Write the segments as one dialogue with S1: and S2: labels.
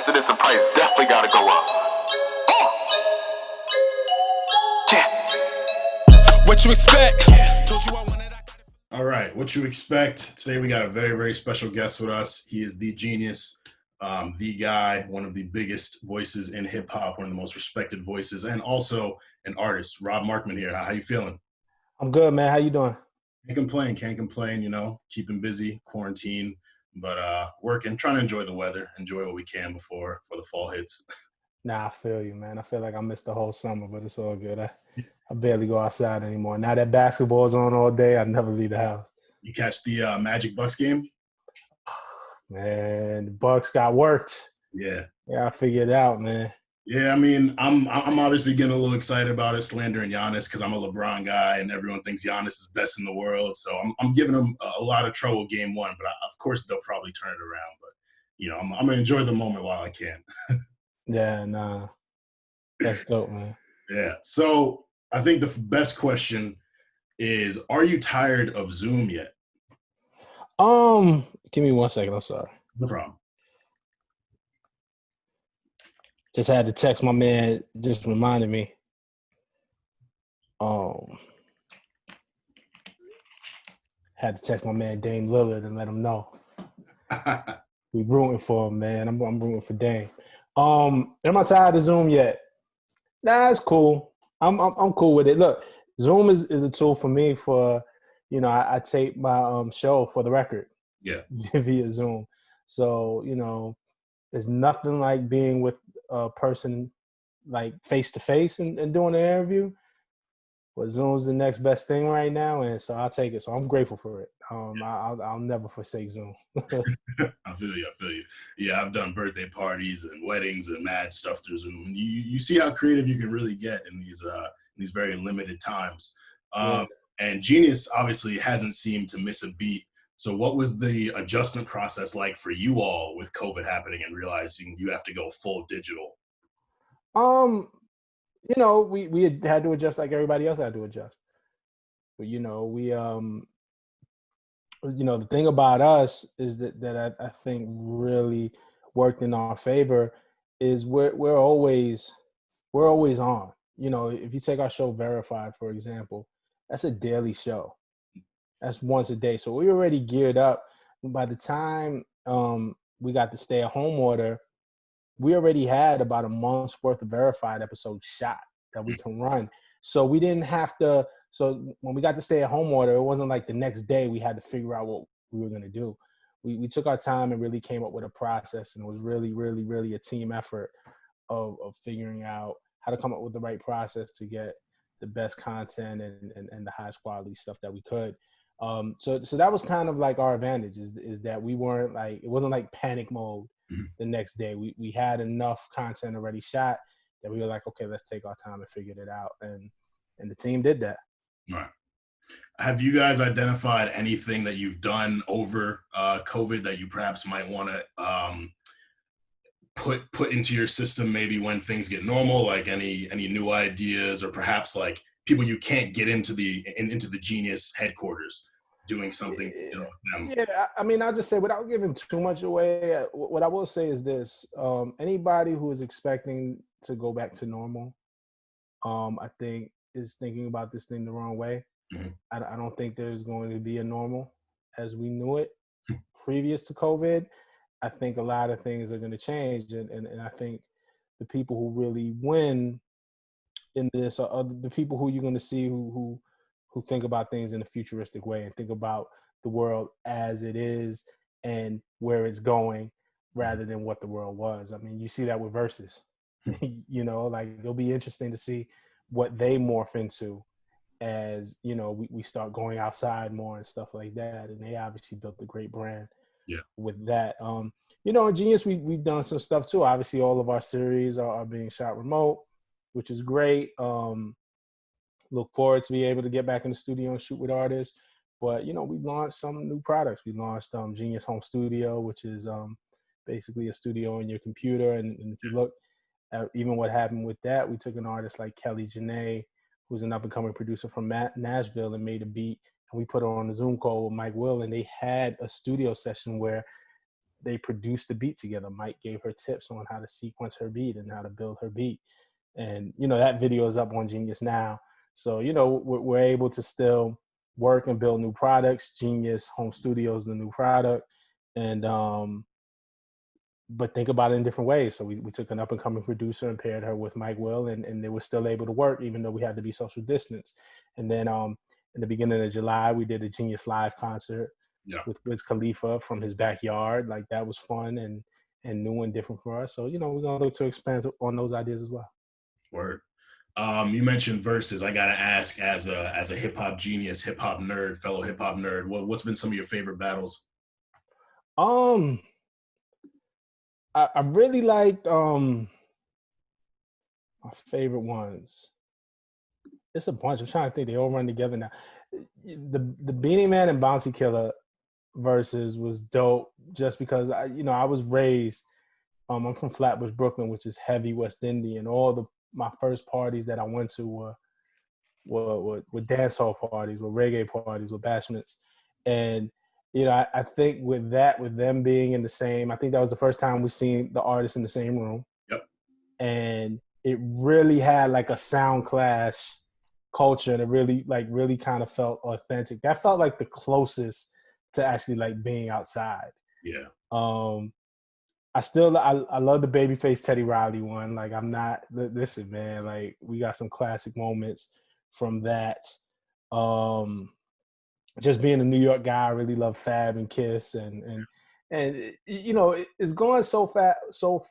S1: after this, the price definitely gotta go up. Yeah.
S2: What you expect?
S3: All right, what you expect? Today we got a very, very special guest with us. He is the genius, the guy, one of the biggest voices in hip hop, one of the most respected voices, and also an artist. Rob Markman here. How you feeling?
S4: I'm good, man. How you doing?
S3: Can't complain, you know, keeping busy, quarantine, but working, trying to enjoy the weather, enjoy what we can before the fall hits.
S4: Nah, I feel you, man. I feel like I missed the whole summer, but it's all good. I barely go outside anymore. Now that basketball's on all day, I never leave the house.
S3: You catch the Magic Bucks game?
S4: Man, the Bucks got worked.
S3: Yeah.
S4: Yeah, I figured it out, man.
S3: Yeah, I mean, I'm obviously getting a little excited about it, slandering Giannis because I'm a LeBron guy and everyone thinks Giannis is best in the world. So I'm giving him a lot of trouble game one, but of course they'll probably turn it around. But you know, I'm gonna enjoy the moment while I can.
S4: Yeah, nah, that's dope, man.
S3: Yeah. So I think the best question is: are you tired of Zoom yet?
S4: Give me 1 second. I'm sorry.
S3: No problem.
S4: Just had to text my man. Just reminded me. Had to text my man Dame Lillard and let him know. We rooting for him, man. I'm rooting for Dame. Am I tired of Zoom yet? Nah, it's cool. I'm cool with it. Look, Zoom is a tool for me for, you know, I tape my show for the record.
S3: Yeah.
S4: Via Zoom. So, you know, there's nothing like being with a person like face to face and doing an interview. But Zoom's the next best thing right now, and so I'll take it. So I'm grateful for it. I'll never forsake Zoom.
S3: I feel you. Yeah, I've done birthday parties and weddings and mad stuff through Zoom. You see how creative you can really get in these very limited times. And Genius obviously hasn't seemed to miss a beat. So what was the adjustment process like for you all with COVID happening and realizing you have to go full digital?
S4: You know, we had to adjust like everybody else had to adjust. But you know, the thing about us is that I think really worked in our favor is we're always on. You know, if you take our show Verified, for example, that's a daily show. That's once a day. So we already geared up. By the time we got the stay-at-home order, we already had about a month's worth of Verified episodes shot that we can run. So we didn't have to. So when we got the stay-at-home order, it wasn't like the next day we had to figure out what we were going to do. We took our time and really came up with a process, and it was really, really, really a team effort of figuring out how to come up with the right process to get the best content and the highest quality stuff that we could. So that was kind of like our advantage is that we weren't like, it wasn't like panic mode the next day. We had enough content already shot that we were like, okay, let's take our time and figure it out. And the team did that.
S3: All right. Have you guys identified anything that you've done over COVID that you perhaps might want to put into your system maybe when things get normal, like any new ideas or perhaps like people you can't get into the Genius headquarters doing something with them?
S4: Yeah, I mean, I'll just say without giving too much away, what I will say is this. Anybody who is expecting to go back to normal, I think is thinking about this thing the wrong way.
S3: Mm-hmm.
S4: I don't think there's going to be a normal as we knew it previous to COVID. I think a lot of things are going to change, and I think the people who really win in this are the people who you're going to see who think about things in a futuristic way and think about the world as it is and where it's going rather than what the world was. I mean, you see that with Versus. You know, like it'll be interesting to see what they morph into as, you know, we start going outside more and stuff like that. And they obviously built a great brand with that. You know, in Genius, we've done some stuff too. Obviously, all of our series are being shot remote, which is great. Look forward to be able to get back in the studio and shoot with artists. But, you know, we launched some new products. We launched Genius Home Studio, which is basically a studio on your computer. And if you look at even what happened with that, we took an artist like Kelly Janae, who's an up-and-coming producer from Nashville, and made a beat. And we put her on a Zoom call with Mike Will, and they had a studio session where they produced the beat together. Mike gave her tips on how to sequence her beat and how to build her beat. And, that video is up on Genius now. So, we're able to still work and build new products. Genius Home Studio is the new product. And, but think about it in different ways. So we took an up and coming producer and paired her with Mike Will, and they were still able to work, even though we had to be social distance. And then in the beginning of July, we did a Genius Live concert with Wiz Khalifa from his backyard. Like, that was fun and new and different for us. So, we're going to look to expand on those ideas as well.
S3: Word. You mentioned verses. I gotta ask, as a hip hop genius, hip hop nerd, fellow hip hop nerd, what's been some of your favorite battles?
S4: I really liked my favorite ones. It's a bunch. I'm trying to think. They all run together now. The Beanie Man and Bouncy Killer verses was dope, just because I was raised. I'm from Flatbush, Brooklyn, which is heavy West Indian. All my first parties that I went to were dance hall parties, were reggae parties, were bashments. And, I think with them being in the same, I think that was the first time we seen the artists in the same room.
S3: Yep.
S4: And it really had like a sound clash culture, and it really kind of felt authentic. That felt like the closest to actually like being outside.
S3: Yeah.
S4: I love the Babyface Teddy Riley one. Like, listen, man, like, we got some classic moments from that. Just being a New York guy, I really love Fab and Kiss, and it's going so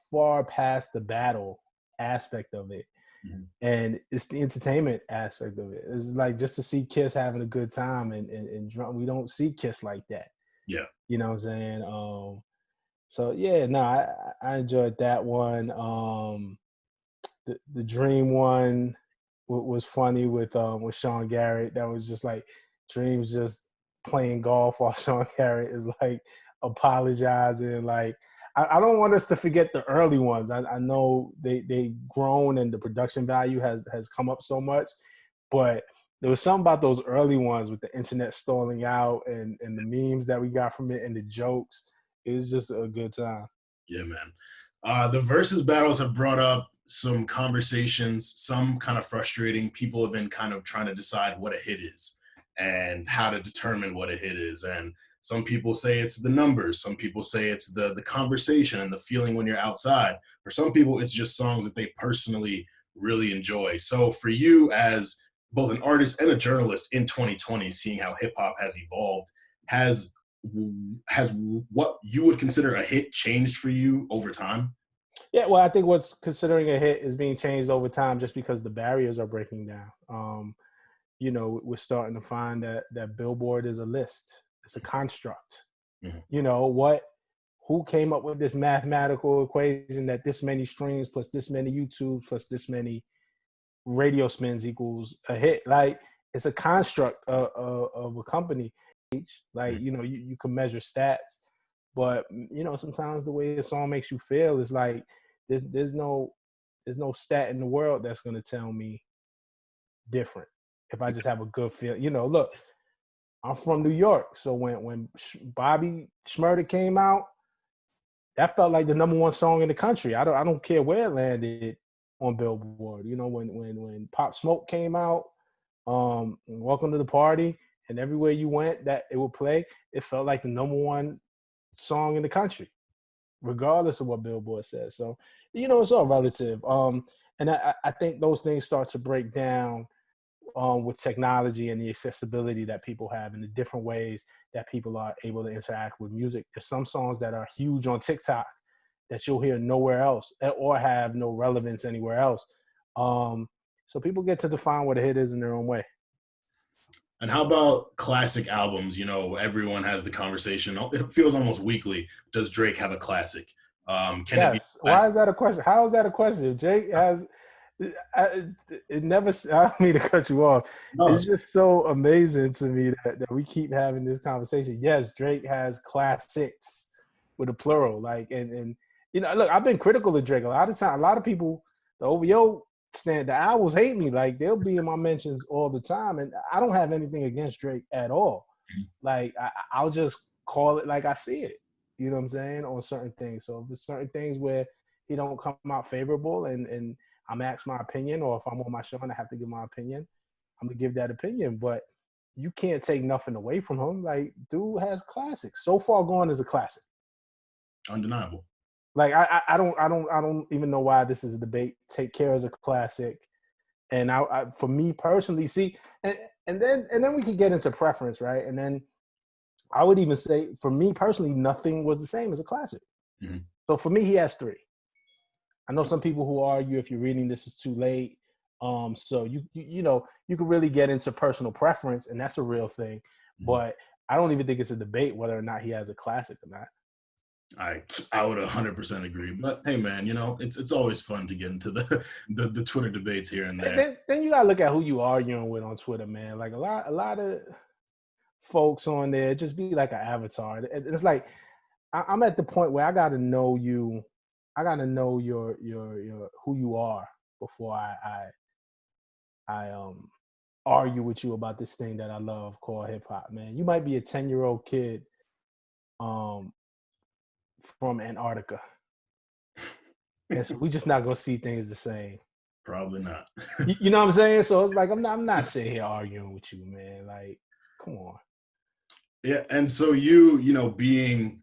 S4: far past the battle aspect of it. Mm-hmm. And it's the entertainment aspect of it. It's like, just to see Kiss having a good time and we don't see Kiss like that.
S3: Yeah.
S4: You know what I'm saying? So yeah, no, I enjoyed that one. The Dream one was funny with Sean Garrett. That was just like Dream's just playing golf while Sean Garrett is like apologizing. Like, I don't want us to forget the early ones. I know they grown and the production value has come up so much, but there was something about those early ones with the internet stalling out and the memes that we got from it and the jokes. It was just a good time.
S3: Yeah, man. The versus battles have brought up some conversations, some kind of frustrating. People have been kind of trying to decide what a hit is and how to determine what a hit is. And some people say it's the numbers. Some people say it's the conversation and the feeling when you're outside. For some people, it's just songs that they personally really enjoy. So for you, as both an artist and a journalist in 2020, seeing how hip hop has evolved, has what you would consider a hit changed for you over time?
S4: Yeah, well, I think what's considering a hit is being changed over time just because the barriers are breaking down. We're starting to find that Billboard is a list. It's a construct. Mm-hmm. Who came up with this mathematical equation that this many streams plus this many YouTubes plus this many radio spins equals a hit? Like, it's a construct of a company. Like, you can measure stats, but sometimes the way a song makes you feel is like there's no stat in the world that's going to tell me different if I just have a good feel. Look, I'm from New York, so when Bobby Shmurda came out, that felt like the #1 song in the country. I don't care where it landed on Billboard. When Pop Smoke came out, Welcome to the Party, and everywhere you went that it would play, it felt like the #1 song in the country, regardless of what Billboard says. So, it's all relative. And I think those things start to break down with technology and the accessibility that people have and the different ways that people are able to interact with music. There's some songs that are huge on TikTok that you'll hear nowhere else or have no relevance anywhere else. So people get to define what a hit is in their own way.
S3: And how about classic albums? Everyone has the conversation. It feels almost weekly. Does Drake have a classic?
S4: Yes. Why is that a question? How is that a question? Drake has. It never. I don't mean to cut you off. No. It's just so amazing to me that we keep having this conversation. Yes, Drake has classics with a plural. Like, and look, I've been critical of Drake a lot of time. A lot of people, the OVO stand, the owls hate me. Like, they'll be in my mentions all the time, and I don't have anything against Drake at all. Mm-hmm. Like, I'll just call it like I see it. you know what I'm saying, on certain things. So if there's certain things where he don't come out favorable and I'm asked my opinion, or if I'm on my show and I have to give my opinion, I'm gonna give that opinion. But you can't take nothing away from him. Like, dude has classics. So Far Gone is a classic.
S3: Undeniable.
S4: Like I don't even know why this is a debate. Take Care is a classic. And I for me personally, see, and then we could get into preference, right? And then I would even say, for me personally, Nothing was the same as a classic.
S3: Mm-hmm.
S4: So for me, he has 3. I know some people who argue if you're reading this, it's too late. So you know, you can really get into personal preference, and that's a real thing.
S3: Mm-hmm.
S4: But I don't even think it's a debate whether or not he has a classic or not.
S3: I would 100% agree. But hey, man, you know, it's always fun to get into the Twitter debates here and there.
S4: Then you gotta look at who you arguing with on Twitter, man. Like a lot of folks on there just be like an avatar. It's like I'm at the point where I gotta know you. I gotta know your who you are before I argue with you about this thing that I love called hip hop, man. You might be a 10-year-old kid from Antarctica. And so we just not gonna see things the same.
S3: Probably not.
S4: You know what I'm saying? So it's like I'm not sitting here arguing with you, man. Like, come on.
S3: Yeah, and so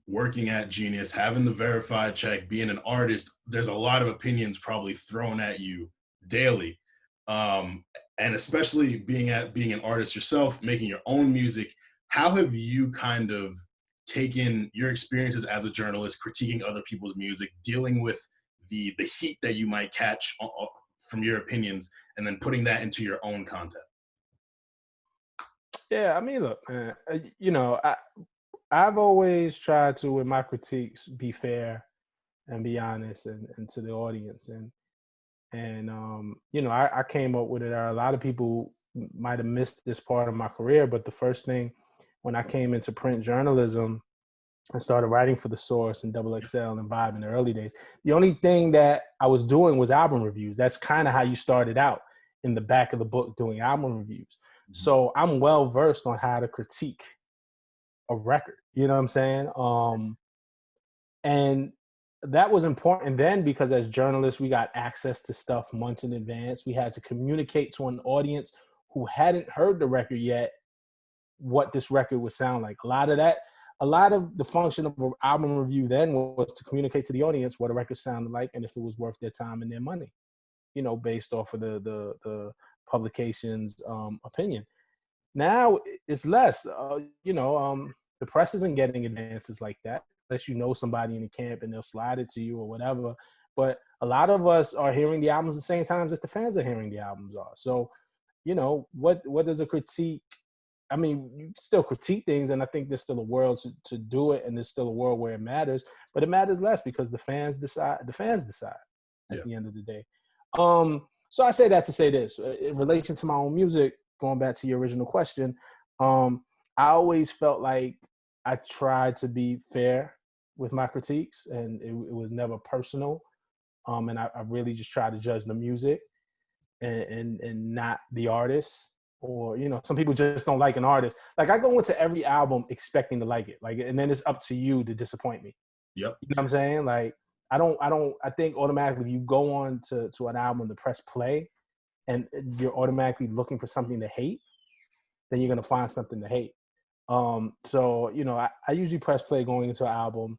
S3: working at Genius, having the verified check, being an artist, there's a lot of opinions probably thrown at you daily. And especially being an artist yourself, making your own music, how have you kind of taken your experiences as a journalist, critiquing other people's music, dealing with the heat that you might catch from your opinions, and then putting that into your own content?
S4: Yeah, I mean, look, man, you know, I've always tried to, with my critiques, be fair and be honest and to the audience. And you know, I came up with it. A lot of people might have missed this part of my career, but the first thing when I came into print journalism and started writing for The Source and Double XL and Vibe in the early days, the only thing that I was doing was album reviews. That's kind of how you started out, in the back of the book, doing album reviews. Mm-hmm. So I'm well versed on how to critique a record. You know what I'm saying? And that was important then, because as journalists, we got access to stuff months in advance. We had to communicate to an audience who hadn't heard the record yet what this record would sound like. A lot of the function of an album review then was to communicate to the audience what a record sounded like and if it was worth their time and their money, you know, based off of the publication's opinion. Now it's less. The press isn't getting advances like that, unless you know somebody in the camp and they'll slide it to you or whatever. But a lot of us are hearing the albums the same times that the fans are hearing the albums are. So, you know, what does a critique? I mean, you still critique things, and I think there's still a world to do it, and there's still a world where it matters, but it matters less because the fans decide at the end of the day. So I say that to say this, in relation to my own music, going back to your original question, I always felt like I tried to be fair with my critiques, and it was never personal. And I really just tried to judge the music and not the artist. Or, you know, some people just don't like an artist. Like, I go into every album expecting to like it. Like, and then it's up to you to disappoint me.
S3: Yep.
S4: You know what I'm saying? Like, I think automatically you go on to an album to press play and you're automatically looking for something to hate, then you're going to find something to hate. So, you know, I usually press play going into an album,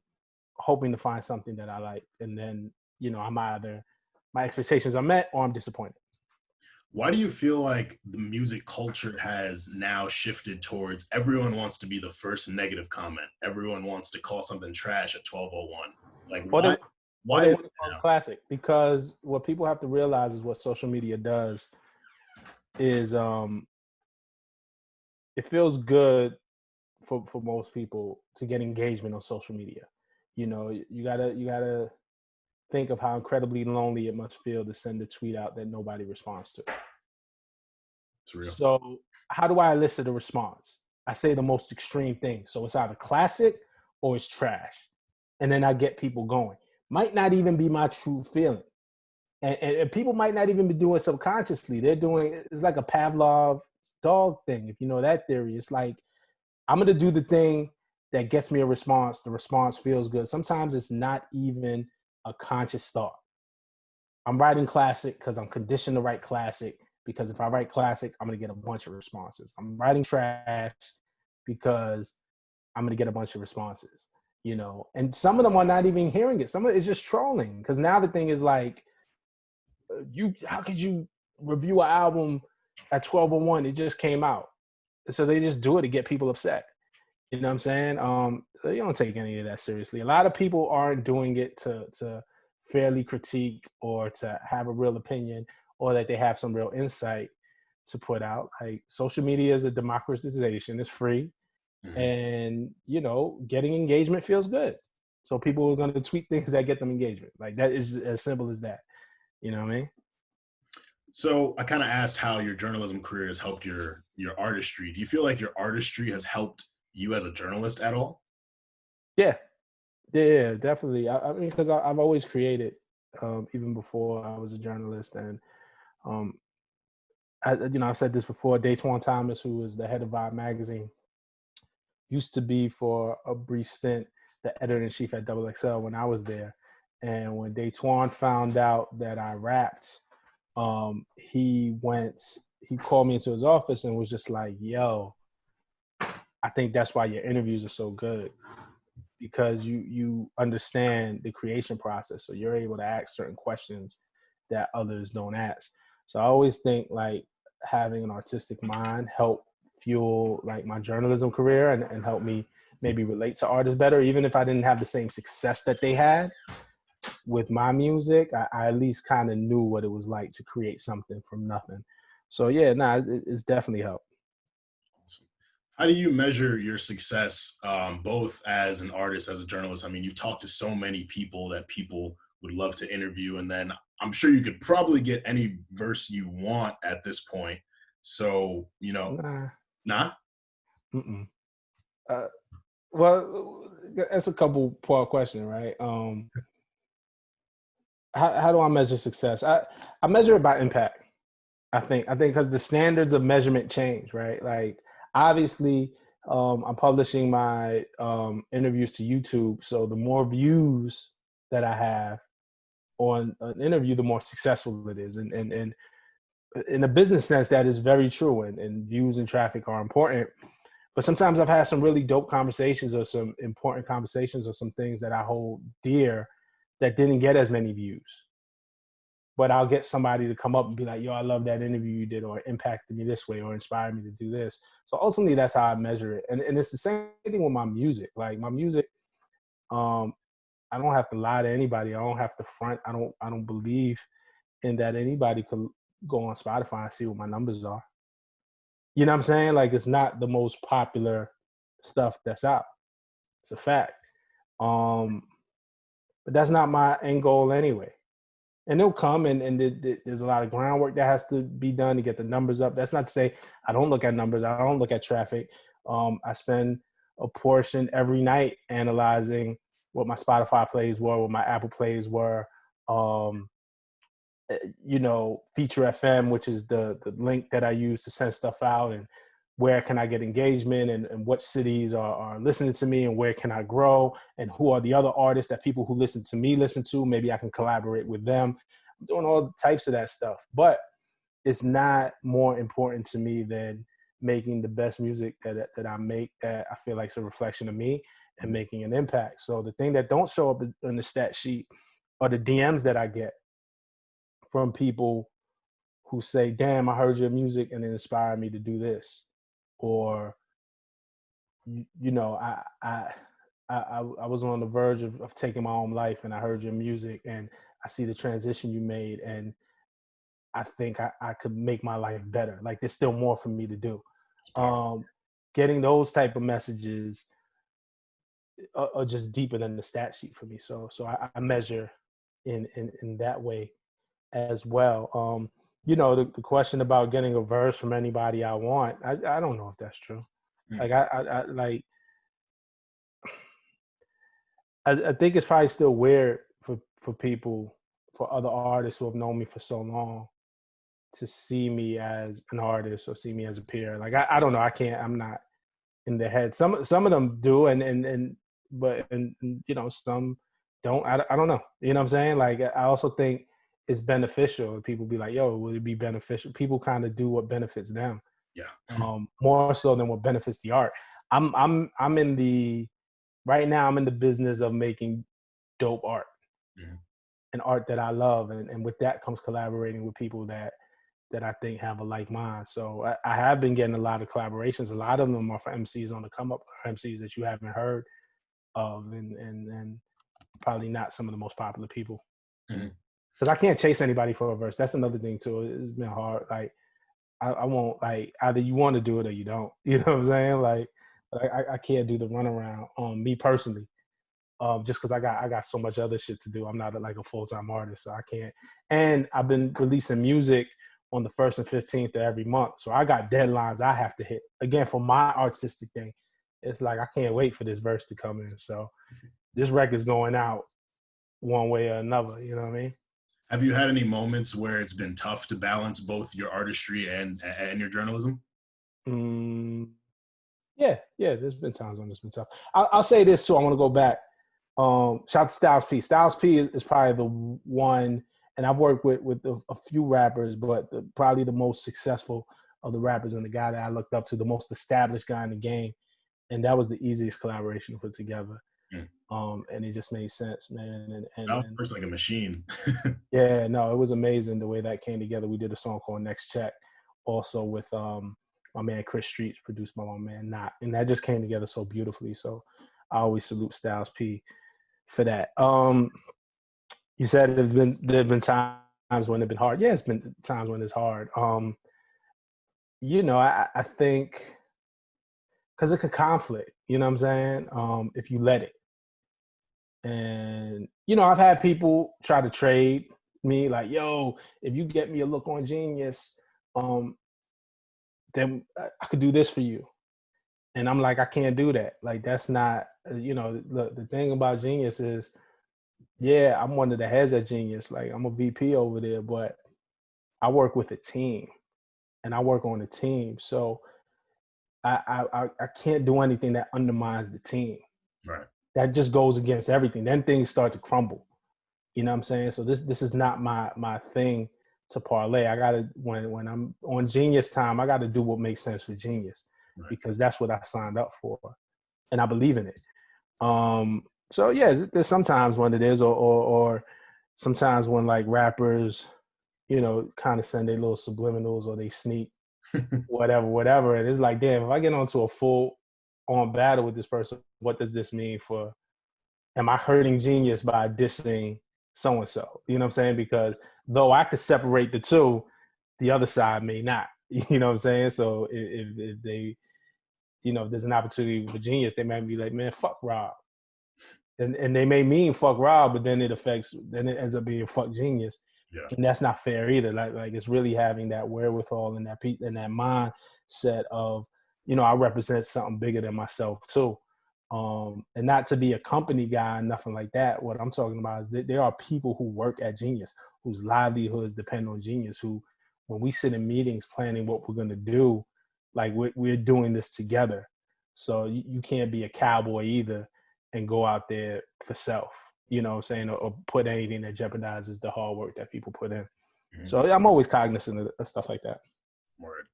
S4: hoping to find something that I like. And then, you know, my expectations are met or I'm disappointed.
S3: Why do you feel like the music culture has now shifted towards everyone wants to be the first negative comment? Everyone wants to call something trash at 12:01. Like, why is it now?
S4: Classic? Because what people have to realize is what social media does is it feels good for most people to get engagement on social media. You know, you gotta think of how incredibly lonely it must feel to send a tweet out that nobody responds to.
S3: It's real.
S4: So how do I elicit a response? I say the most extreme thing. So it's either classic or it's trash. And then I get people going. Might not even be my true feeling. And people might not even be doing it subconsciously. It's like a Pavlov dog thing. If you know that theory, it's like, I'm going to do the thing that gets me a response. The response feels good. Sometimes it's not even a conscious thought. I'm writing classic because I'm conditioned to write classic, because if I write classic, I'm going to get a bunch of responses. I'm writing trash because I'm going to get a bunch of responses, you know, and some of them are not even hearing it. Some of it is just trolling, because now the thing is like, how could you review an album at 12:01? It just came out. So they just do it to get people upset. You know what I'm saying? So you don't take any of that seriously. A lot of people aren't doing it to fairly critique or to have a real opinion, or that they have some real insight to put out. Like, social media is a democratization. It's free.
S3: Mhm.
S4: And, you know, getting engagement feels good. So people are going to tweet things that get them engagement. Like, that is as simple as that. You know what I mean?
S3: So I kind of asked how your journalism career has helped your artistry. Do you feel like your artistry has helped you as a journalist at all?
S4: Yeah. Yeah, definitely. I mean, because I've always created, even before I was a journalist. And, um, I've said this before, Daytwan Thomas, who was the head of Vibe magazine, used to be for a brief stint the editor-in-chief at Double XL when I was there. And when Daytwan found out that I rapped, he called me into his office and was just like, yo, I think that's why your interviews are so good, because you understand the creation process. So you're able to ask certain questions that others don't ask. So I always think like having an artistic mind helped fuel like my journalism career, and help me maybe relate to artists better. Even if I didn't have the same success that they had with my music, I at least kind of knew what it was like to create something from nothing. So yeah, it's definitely helped.
S3: How do you measure your success, both as an artist, as a journalist? I mean, you've talked to so many people that people would love to interview, and then I'm sure you could probably get any verse you want at this point. So,
S4: Nah.
S3: nah?
S4: Mm-mm. Uh, well, that's a couple part question, right? How do I measure success? I measure it by impact. I think because the standards of measurement change, right? Like, obviously, I'm publishing my interviews to YouTube, so the more views that I have on an interview, the more successful it is. And in a business sense, that is very true. And views and traffic are important. But sometimes I've had some really dope conversations, or some important conversations, or some things that I hold dear that didn't get as many views. But I'll get somebody to come up and be like, yo, I love that interview you did, or it impacted me this way, or inspired me to do this. So ultimately, that's how I measure it. And it's the same thing with my music. Like, my music, um, I don't have to lie to anybody. I don't have to front. I don't believe in that anybody could go on Spotify and see what my numbers are. You know what I'm saying? Like, it's not the most popular stuff that's out. It's a fact. Um, but that's not my end goal anyway. And they'll come, and there's a lot of groundwork that has to be done to get the numbers up. That's not to say I don't look at numbers. I don't look at traffic. I spend a portion every night analyzing what my Spotify plays were, what my Apple plays were. Um, Feature FM, which is the link that I use to send stuff out, and where can I get engagement, and what cities are listening to me, and where can I grow, and who are the other artists that people who listen to me listen to. Maybe I can collaborate with them. I'm doing all types of that stuff, but it's not more important to me than making the best music that I make, that I feel like is a reflection of me, and making an impact. So the thing that don't show up in the stat sheet are the DMs that I get from people who say, damn, I heard your music and it inspired me to do this. Or, I was on the verge of taking my own life, and I heard your music and I see the transition you made, and I think I could make my life better. Like, there's still more for me to do. Getting those type of messages are just deeper than the stat sheet for me. So I measure in that way as well. The question about getting a verse from anybody I want, I don't know if that's true. Like, I think it's probably still weird for people, for other artists who have known me for so long, to see me as an artist or see me as a peer. Like, I don't know. I'm not. in their head. Some of them do, but you know, some don't. I don't know. You know what I'm saying? Like, I also think it's beneficial. People be like, "Yo, would it be beneficial?" People kind of do what benefits them,
S3: Yeah.
S4: more so than what benefits the art. I'm in the right now. I'm in the business of making dope art
S3: Mhm.
S4: and art that I love, and with that comes collaborating with people that I think have a like mind. So I have been getting a lot of collaborations. A lot of them are for MCs on the come up, MCs that you haven't heard of, and probably not some of the most popular people.
S3: Mhm.
S4: Because I can't chase anybody for a verse. That's another thing too. It's been hard. Like I won't, like, either you want to do it or you don't. You know what I'm saying? Like I can't do the runaround on me personally. Just because I got so much other shit to do. I'm not like a full-time artist, so I can't. And I've been releasing music on the 1st and 15th of every month, so I got deadlines I have to hit. Again, for my artistic thing, it's like I can't wait for this verse to come in. So this record's going out one way or another. You know what I mean?
S3: Have you had any moments where it's been tough to balance both your artistry and your journalism?
S4: Mm, yeah. There's been times when it's been tough. I'll say this too. I want to go back. Shout out to Styles P. Styles P is probably the one, and I've worked with a few rappers, but probably the most successful of the rappers and the guy that I looked up to, the most established guy in the game, and that was the easiest collaboration to put together.
S3: Mm.
S4: And it just made sense, man.
S3: That works like a machine.
S4: Yeah, no, it was amazing the way that came together. We did a song called Next Check, also with my man Chris Streets, produced by my man Not, and that just came together so beautifully. So I always salute Styles P for that. You said there have been times when it's been hard. Yeah, it's been times when it's hard. You know, I think because it could conflict. You know what I'm saying? If you let it, and you know, I've had people try to trade me like, "Yo, if you get me a look on Genius, then I could do this for you." And I'm like, I can't do that. Like, that's not. You know, the thing about Genius is, yeah, I'm one of the heads at Genius. Like, I'm a VP over there, but I work with a team, and I work on a team. So I can't do anything that undermines the team.
S3: Right.
S4: That just goes against everything. Then things start to crumble. You know what I'm saying? So this is not my thing to parlay. I gotta, when I'm on Genius time, I gotta do what makes sense for Genius,
S3: Right.
S4: because that's what I signed up for, and I believe in it. So yeah, there's sometimes when it is, or sometimes when like rappers, you know, kind of send their little subliminals or they sneak whatever. And it's like, damn, if I get onto a full on battle with this person, what does this mean for? Am I hurting Genius by dissing so and so? You know what I'm saying? Because though I could separate the two, the other side may not. You know what I'm saying? So if they, you know, if there's an opportunity for Genius, they might be like, man, fuck Rob. And they may mean fuck Rob, but then then it ends up being fuck Genius.
S3: Yeah.
S4: And that's not fair either. Like it's really having that wherewithal and that mindset of, you know, I represent something bigger than myself too. And not to be a company guy, nothing like that. What I'm talking about is that there are people who work at Genius, whose livelihoods depend on Genius, who, when we sit in meetings planning what we're going to do, like we're doing this together. So you can't be a cowboy either and go out there for self, you know what I'm saying, or put anything that jeopardizes the hard work that people put in. Mm-hmm. So I'm always cognizant of stuff like that.
S3: Word.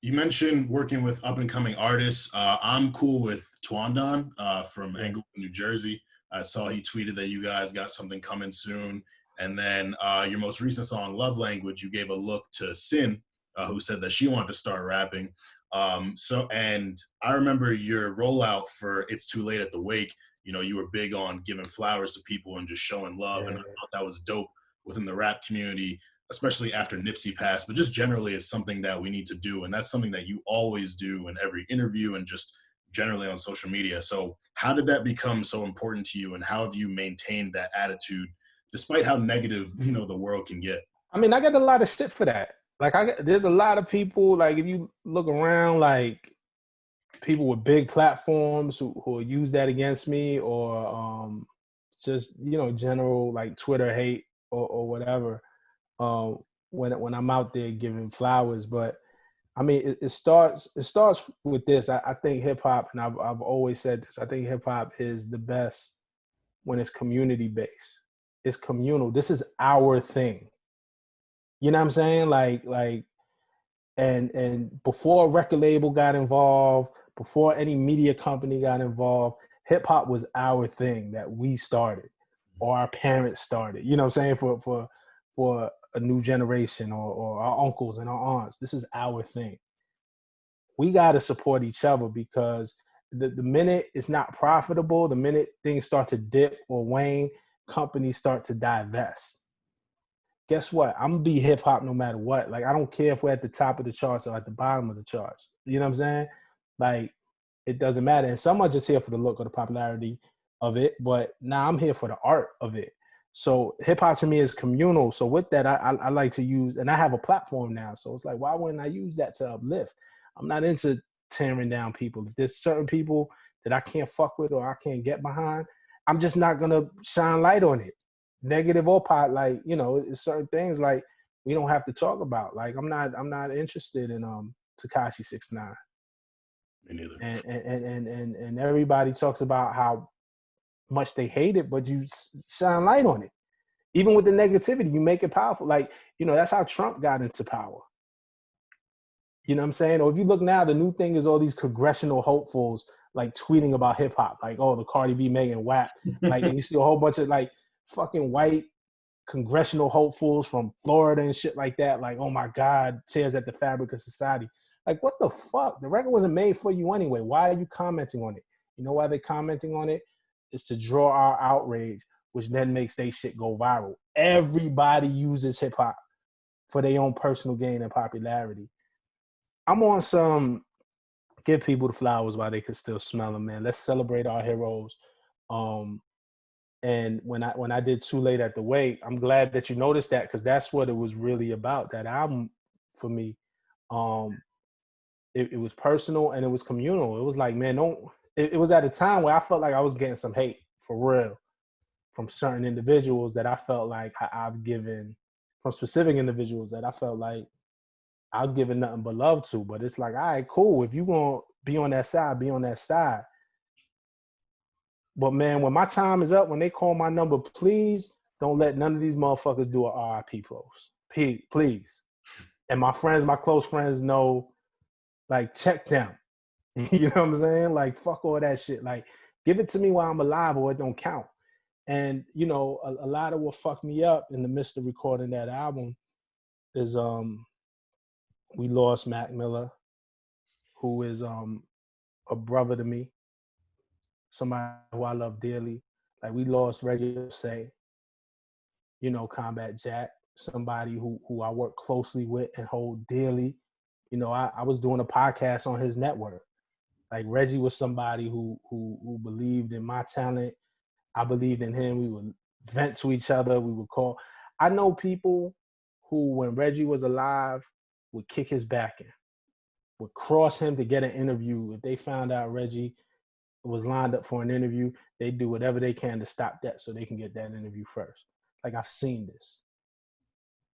S3: You mentioned working with up-and-coming artists. I'm cool with Twandan from Englewood, New Jersey. I saw he tweeted that you guys got something coming soon. And then your most recent song, Love Language, you gave a look to Sin, who said that she wanted to start rapping. And I remember your rollout for It's Too Late at the Wake. You know, you were big on giving flowers to people and just showing love. Yeah. And I thought that was dope within the rap community, especially after Nipsey passed, but just generally it's something that we need to do. And that's something that you always do in every interview and just generally on social media. So how did that become so important to you, and how have you maintained that attitude despite how negative, you know, the world can get?
S4: I mean, I get a lot of shit for that. Like there's a lot of people, like if you look around, like people with big platforms who use that against me, or just, you know, general like Twitter hate or whatever. When I'm out there giving flowers, but I mean, it starts with this. I think hip hop, and I've always said this. I think hip hop is the best when it's community based. It's communal. This is our thing. You know what I'm saying? And before a record label got involved, before any media company got involved, hip hop was our thing that we started or our parents started. You know what I'm saying? For a new generation or our uncles and our aunts. This is our thing. We got to support each other because the minute it's not profitable, the minute things start to dip or wane, companies start to divest. Guess what? I'm gonna be hip hop no matter what. Like, I don't care if we're at the top of the charts or at the bottom of the charts. You know what I'm saying? Like, it doesn't matter. And some are just here for the look or the popularity of it, but now I'm here for the art of it. So hip hop to me is communal. So with that, I like to use, and I have a platform now. So it's like, why wouldn't I use that to uplift? I'm not into tearing down people. If there's certain people that I can't fuck with or I can't get behind, I'm just not gonna shine light on it. Negative or pot, like, you know, it's certain things like we don't have to talk about. Like, I'm not interested in Tekashi 6ix9ine.
S3: Me neither.
S4: And everybody talks about how much they hate it, but you shine light on it. Even with the negativity, you make it powerful. Like, you know, that's how Trump got into power. You know what I'm saying? Or if you look now, the new thing is all these congressional hopefuls like tweeting about hip hop, like, oh, the Cardi B, Megan, WAP. Like, and you see a whole bunch of like fucking white congressional hopefuls from Florida and shit like that. Like, oh my God, tears at the fabric of society. Like, what the fuck? The record wasn't made for you anyway. Why are you commenting on it? You know why they're commenting on it? It's to draw our outrage, which then makes their shit go viral. Everybody uses hip hop for their own personal gain and popularity. I'm on some give people the flowers while they could still smell them, man. Let's celebrate our heroes. And when I did Too Late at the Wake, I'm glad that you noticed that, because that's what it was really about. That album for me, it was personal and it was communal. It was like, man, it was at a time where I felt like I was getting some hate for real from certain individuals that I felt like I've given, from specific individuals that I felt like I've given nothing but love to. But it's like, all right, cool. If you gonna be on that side, be on that side. But man, when my time is up, when they call my number, please don't let none of these motherfuckers do a RIP post. Please. And my friends, my close friends know, like, check them. You know what I'm saying? Like, fuck all that shit. Like, give it to me while I'm alive or it don't count. And, you know, a lot of what fucked me up in the midst of recording that album is we lost Mac Miller, who is a brother to me, somebody who I love dearly. Like, we lost Reggie Say, you know, Combat Jack, somebody who I work closely with and hold dearly. You know, I was doing a podcast on his network. Like, Reggie was somebody who believed in my talent. I believed in him. We would vent to each other. We would call. I know people who, when Reggie was alive, would kick his back in, would cross him to get an interview. If they found out Reggie was lined up for an interview, they do whatever they can to stop that so they can get that interview first. Like, I've seen this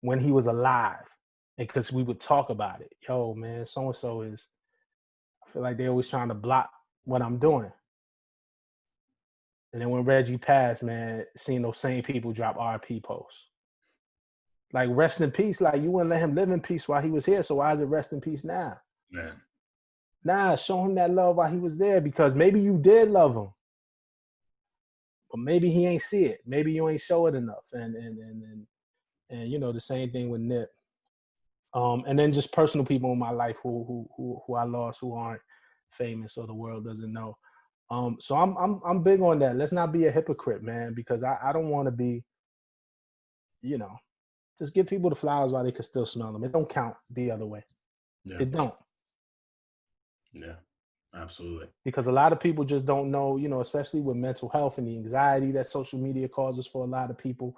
S4: when he was alive, and because we would talk about it. Yo, man, so-and-so is, I feel like they're always trying to block what I'm doing. And then when Reggie passed, man, seeing those same people drop RP posts. Like, rest in peace. Like, you wouldn't let him live in peace while he was here, so why is it rest in peace now?
S3: Man.
S4: Nah, show him that love while he was there, because maybe you did love him, but maybe he ain't see it. Maybe you ain't show it enough. And you know, the same thing with Nip. And then just personal people in my life who I lost, who aren't famous or the world doesn't know. So I'm big on that. Let's not be a hypocrite, man, because I don't want to be, you know, just give people the flowers while they can still smell them. It don't count the other way.
S3: Yeah.
S4: It don't.
S3: Yeah, absolutely.
S4: Because a lot of people just don't know, you know, especially with mental health and the anxiety that social media causes for a lot of people.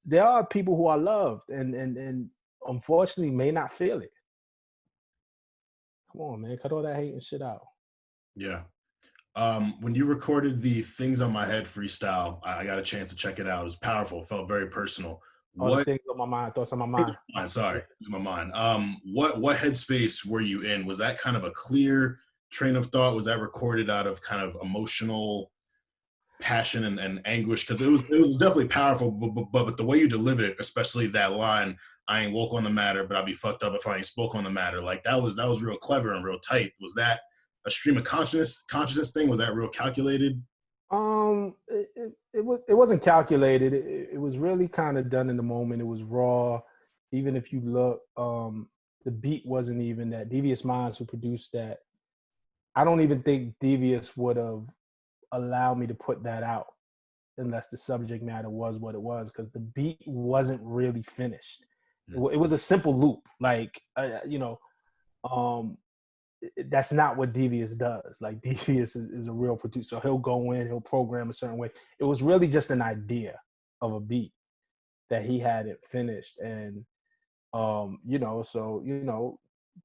S4: There are people who are loved and unfortunately may not feel it. Come on, man, cut all that hate and shit out.
S3: Yeah. When you recorded the Things on My Head freestyle, I got a chance to check it out. It was powerful. It felt very personal.
S4: All the
S3: What
S4: things on my mind, thoughts on my mind.
S3: sorry, lose my mind. What headspace were you in? Was that kind of a clear train of thought? Was that recorded out of kind of emotional passion and anguish? Because it was definitely powerful, but the way you delivered it, especially that line, "I ain't woke on the matter, but I'll be fucked up if I ain't spoke on the matter." Like that was real clever and real tight. Was that a stream of consciousness thing? Was that real calculated?
S4: It wasn't calculated. It was really kind of done in the moment. It was raw. Even if you look, the beat wasn't even that. Devious Minds, who produced that, I don't even think Devious would have allowed me to put that out unless the subject matter was what it was, because the beat wasn't really finished. It was a simple loop, like that's not what Devious does. Like Devious is a real producer. He'll go in, he'll program a certain way. It was really just an idea of a beat that he hadn't finished. And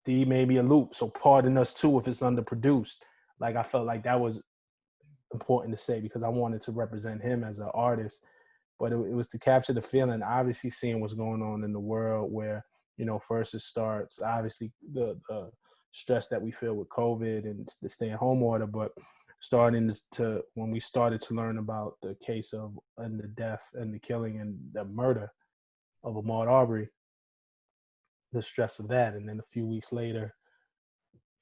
S4: D made me a loop. So pardon us too if it's underproduced. Like I felt like that was important to say because I wanted to represent him as an artist. But it was to capture the feeling, obviously seeing what's going on in the world where, first it starts, obviously the stress that we feel with COVID and the stay-at-home order, but when we started to learn about the case of and the death and the killing and the murder of Ahmaud Arbery, the stress of that, and then a few weeks later,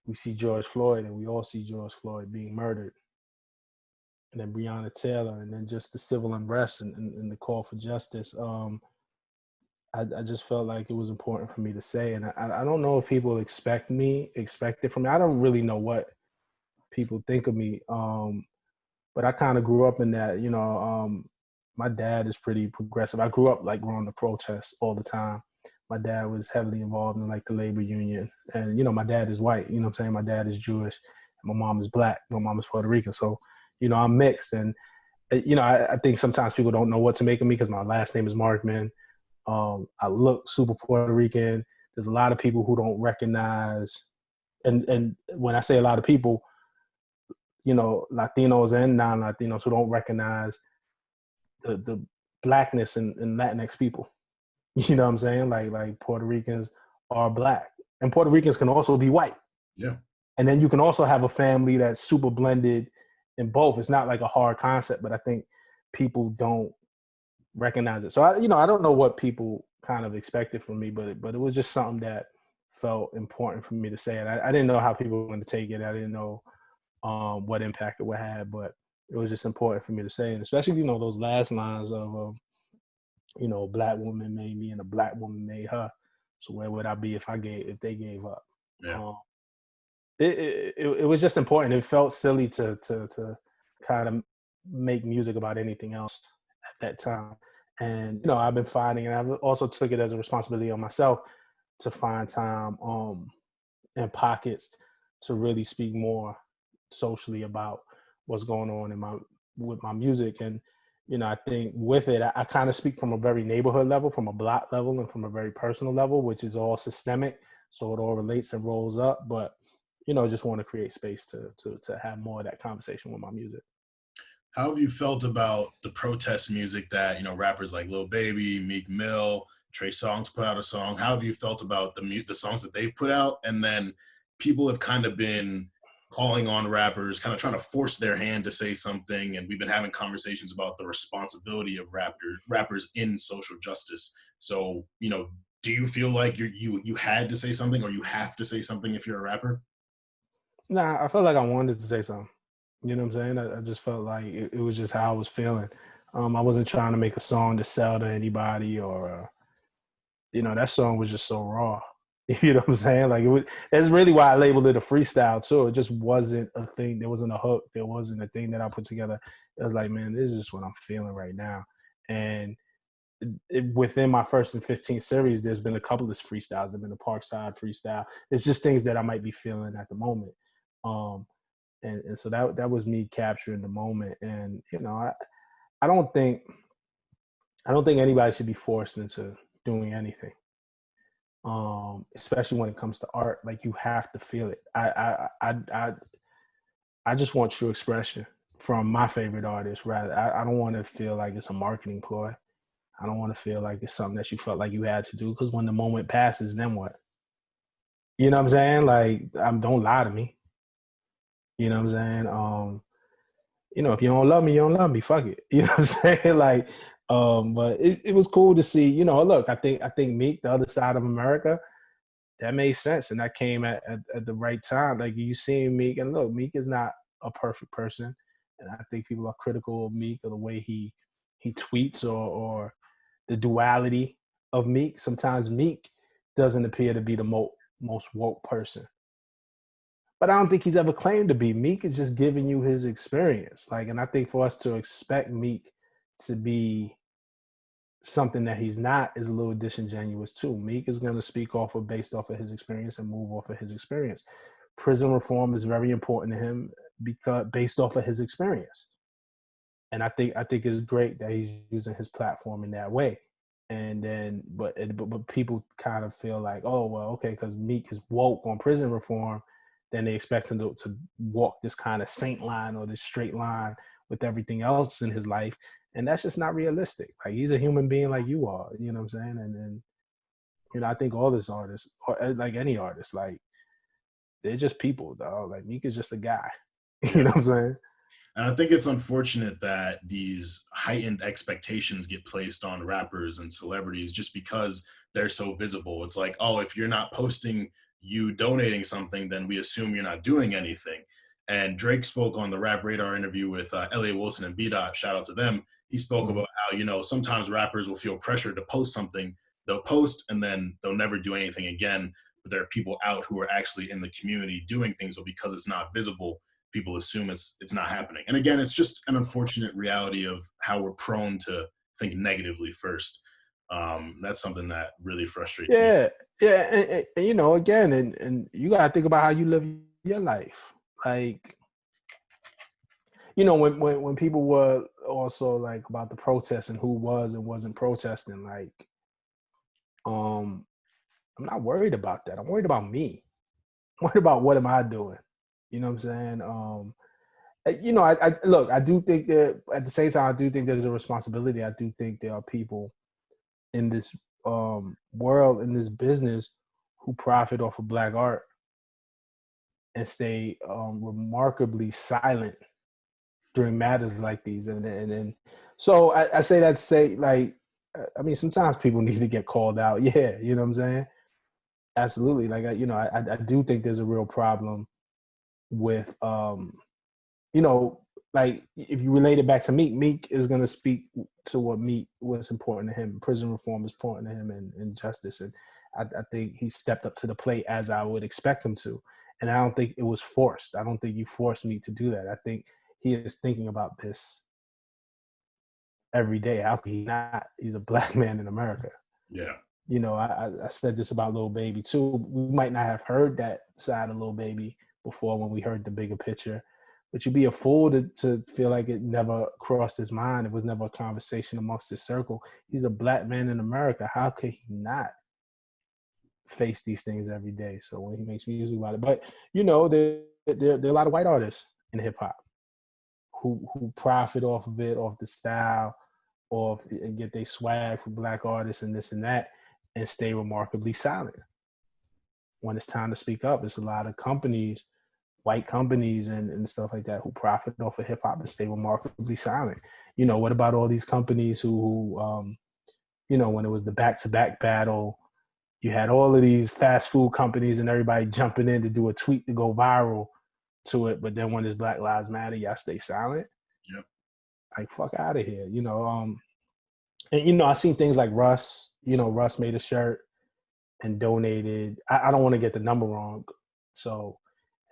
S4: we see George Floyd, and we all see George Floyd being murdered, and then Breonna Taylor, and then just the civil unrest and the call for justice. I just felt like it was important for me to say, and I don't know if people expect it from me. I don't really know what people think of me, but I kind of grew up in that. My dad is pretty progressive. I grew up like going to protests all the time. My dad was heavily involved in like the labor union, and my dad is white. You know what I'm saying? My dad is Jewish, and my mom is black. My mom is Puerto Rican, so I'm mixed, and I think sometimes people don't know what to make of me because my last name is Markman. I look super Puerto Rican. There's a lot of people who don't recognize, and when I say a lot of people, Latinos and non-Latinos who don't recognize the blackness in Latinx people. You know what I'm saying? Like Puerto Ricans are black, and Puerto Ricans can also be white.
S3: Yeah.
S4: And then you can also have a family that's super blended in both. It's not like a hard concept, but I think people don't recognize it. So I don't know what people kind of expected from me, but it was just something that felt important for me to say. And I didn't know how people were going to take it. I didn't know what impact it would have, but it was just important for me to say. And especially, those last lines of, a black woman made me and a black woman made her. So where would I be if they gave up?
S3: Yeah.
S4: It was just important. It felt silly to kind of make music about anything else at that time. And, I've been finding, and I've also took it as a responsibility on myself to find time and pockets to really speak more socially about what's going on with my music. And, I think with it, I kind of speak from a very neighborhood level, from a block level, and from a very personal level, which is all systemic. So it all relates and rolls up. But, just want to create space to have more of that conversation with my music.
S3: How have you felt about the protest music that, rappers like Lil Baby, Meek Mill, Trey Songz put out a song? How have you felt about the songs that they've put out? And then people have kind of been calling on rappers, kind of trying to force their hand to say something. And we've been having conversations about the responsibility of rappers in social justice. So, do you feel like you had to say something, or you have to say something if you're a rapper?
S4: Nah, I felt like I wanted to say something. You know what I'm saying? I just felt like it was just how I was feeling. I wasn't trying to make a song to sell to anybody or, that song was just so raw. You know what I'm saying? Like that's really why I labeled it a freestyle too. It just wasn't a thing. There wasn't a hook. There wasn't a thing that I put together. It was like, man, this is just what I'm feeling right now. And within my first and 15 series, there's been a couple of freestyles. There's been a Parkside freestyle. It's just things that I might be feeling at the moment. And so that was me capturing the moment. And, I don't think anybody should be forced into doing anything. Especially when it comes to art, like you have to feel it. I just want true expression from my favorite artist. Rather, I don't want to feel like it's a marketing ploy. I don't want to feel like it's something that you felt like you had to do, because when the moment passes, then what? You know what I'm saying? Like, don't lie to me. You know what I'm saying? If you don't love me, you don't love me. Fuck it. You know what I'm saying? Like, but it was cool to see. Look, I think Meek, the other side of America, that made sense, and that came at the right time. Like, you seeing Meek, and look, Meek is not a perfect person, and I think people are critical of Meek, or the way he tweets, or the duality of Meek. Sometimes Meek doesn't appear to be the most woke person. But I don't think he's ever claimed to be. Meek is just giving you his experience. Like, and I think for us to expect Meek to be something that he's not is a little disingenuous too. Meek is going to speak based off of his experience and move off of his experience. Prison reform is very important to him because based off of his experience. And I think it's great that he's using his platform in that way. And then, but people kind of feel like, oh, well, okay, because Meek is woke on prison reform, then they expect him to walk this kind of saint line or this straight line with everything else in his life. And that's just not realistic. Like, he's a human being like you are, you know what I'm saying? And I think all these artists, or like any artist, like, they're just people, dog. Like, Meek is just a guy. You know what I'm saying?
S3: And I think it's unfortunate that these heightened expectations get placed on rappers and celebrities just because they're so visible. It's like, oh, if you're not posting you donating something, then we assume you're not doing anything. And Drake spoke on the Rap Radar interview with Elliot Wilson and B-Dot. Shout out to them. He spoke about how, sometimes rappers will feel pressured to post something. They'll post and then they'll never do anything again. But there are people out who are actually in the community doing things, but because it's not visible, people assume it's not happening. And again, it's just an unfortunate reality of how we're prone to think negatively first. That's something that really frustrates me.
S4: Yeah. And again, and you got to think about how you live your life. Like, when people were also like about the protests and who was and wasn't protesting, like, I'm not worried about that. I'm worried about me. I'm worried about what am I doing? You know what I'm saying? I look, I do think that at the same time, I do think there's a responsibility. I do think there are people in this world, in this business, who profit off of Black art and stay remarkably silent during matters like these. And so I say that to say, like, I mean, sometimes people need to get called out. Yeah, you know what I'm saying? Absolutely. Like, I do think there's a real problem with, like, if you relate it back to Meek is going to speak to what's important to him. Prison reform is important to him, and justice. And I think he stepped up to the plate as I would expect him to. And I don't think it was forced. I don't think you forced Meek to do that. I think he is thinking about this every day. How could he not? He's a Black man in America.
S3: Yeah.
S4: I said this about Lil Baby too. We might not have heard that side of Lil Baby before when we heard the bigger picture, but you'd be a fool to feel like it never crossed his mind. It was never a conversation amongst his circle. He's a Black man in America. How could he not face these things every day? So when he makes music about it, but there are a lot of white artists in hip hop who profit off of it, off the style, and get their swag for Black artists and this and that, and stay remarkably silent. When it's time to speak up, there's a lot of companies, white companies and stuff like that, who profit off of hip hop and stay remarkably silent. What about all these companies who when it was the back-to-back battle, you had all of these fast food companies and everybody jumping in to do a tweet to go viral to it, but then when there's Black Lives Matter, y'all stay silent.
S3: Yep.
S4: Like, fuck out of here, and I seen things like Russ. Russ made a shirt and donated. I don't want to get the number wrong, so,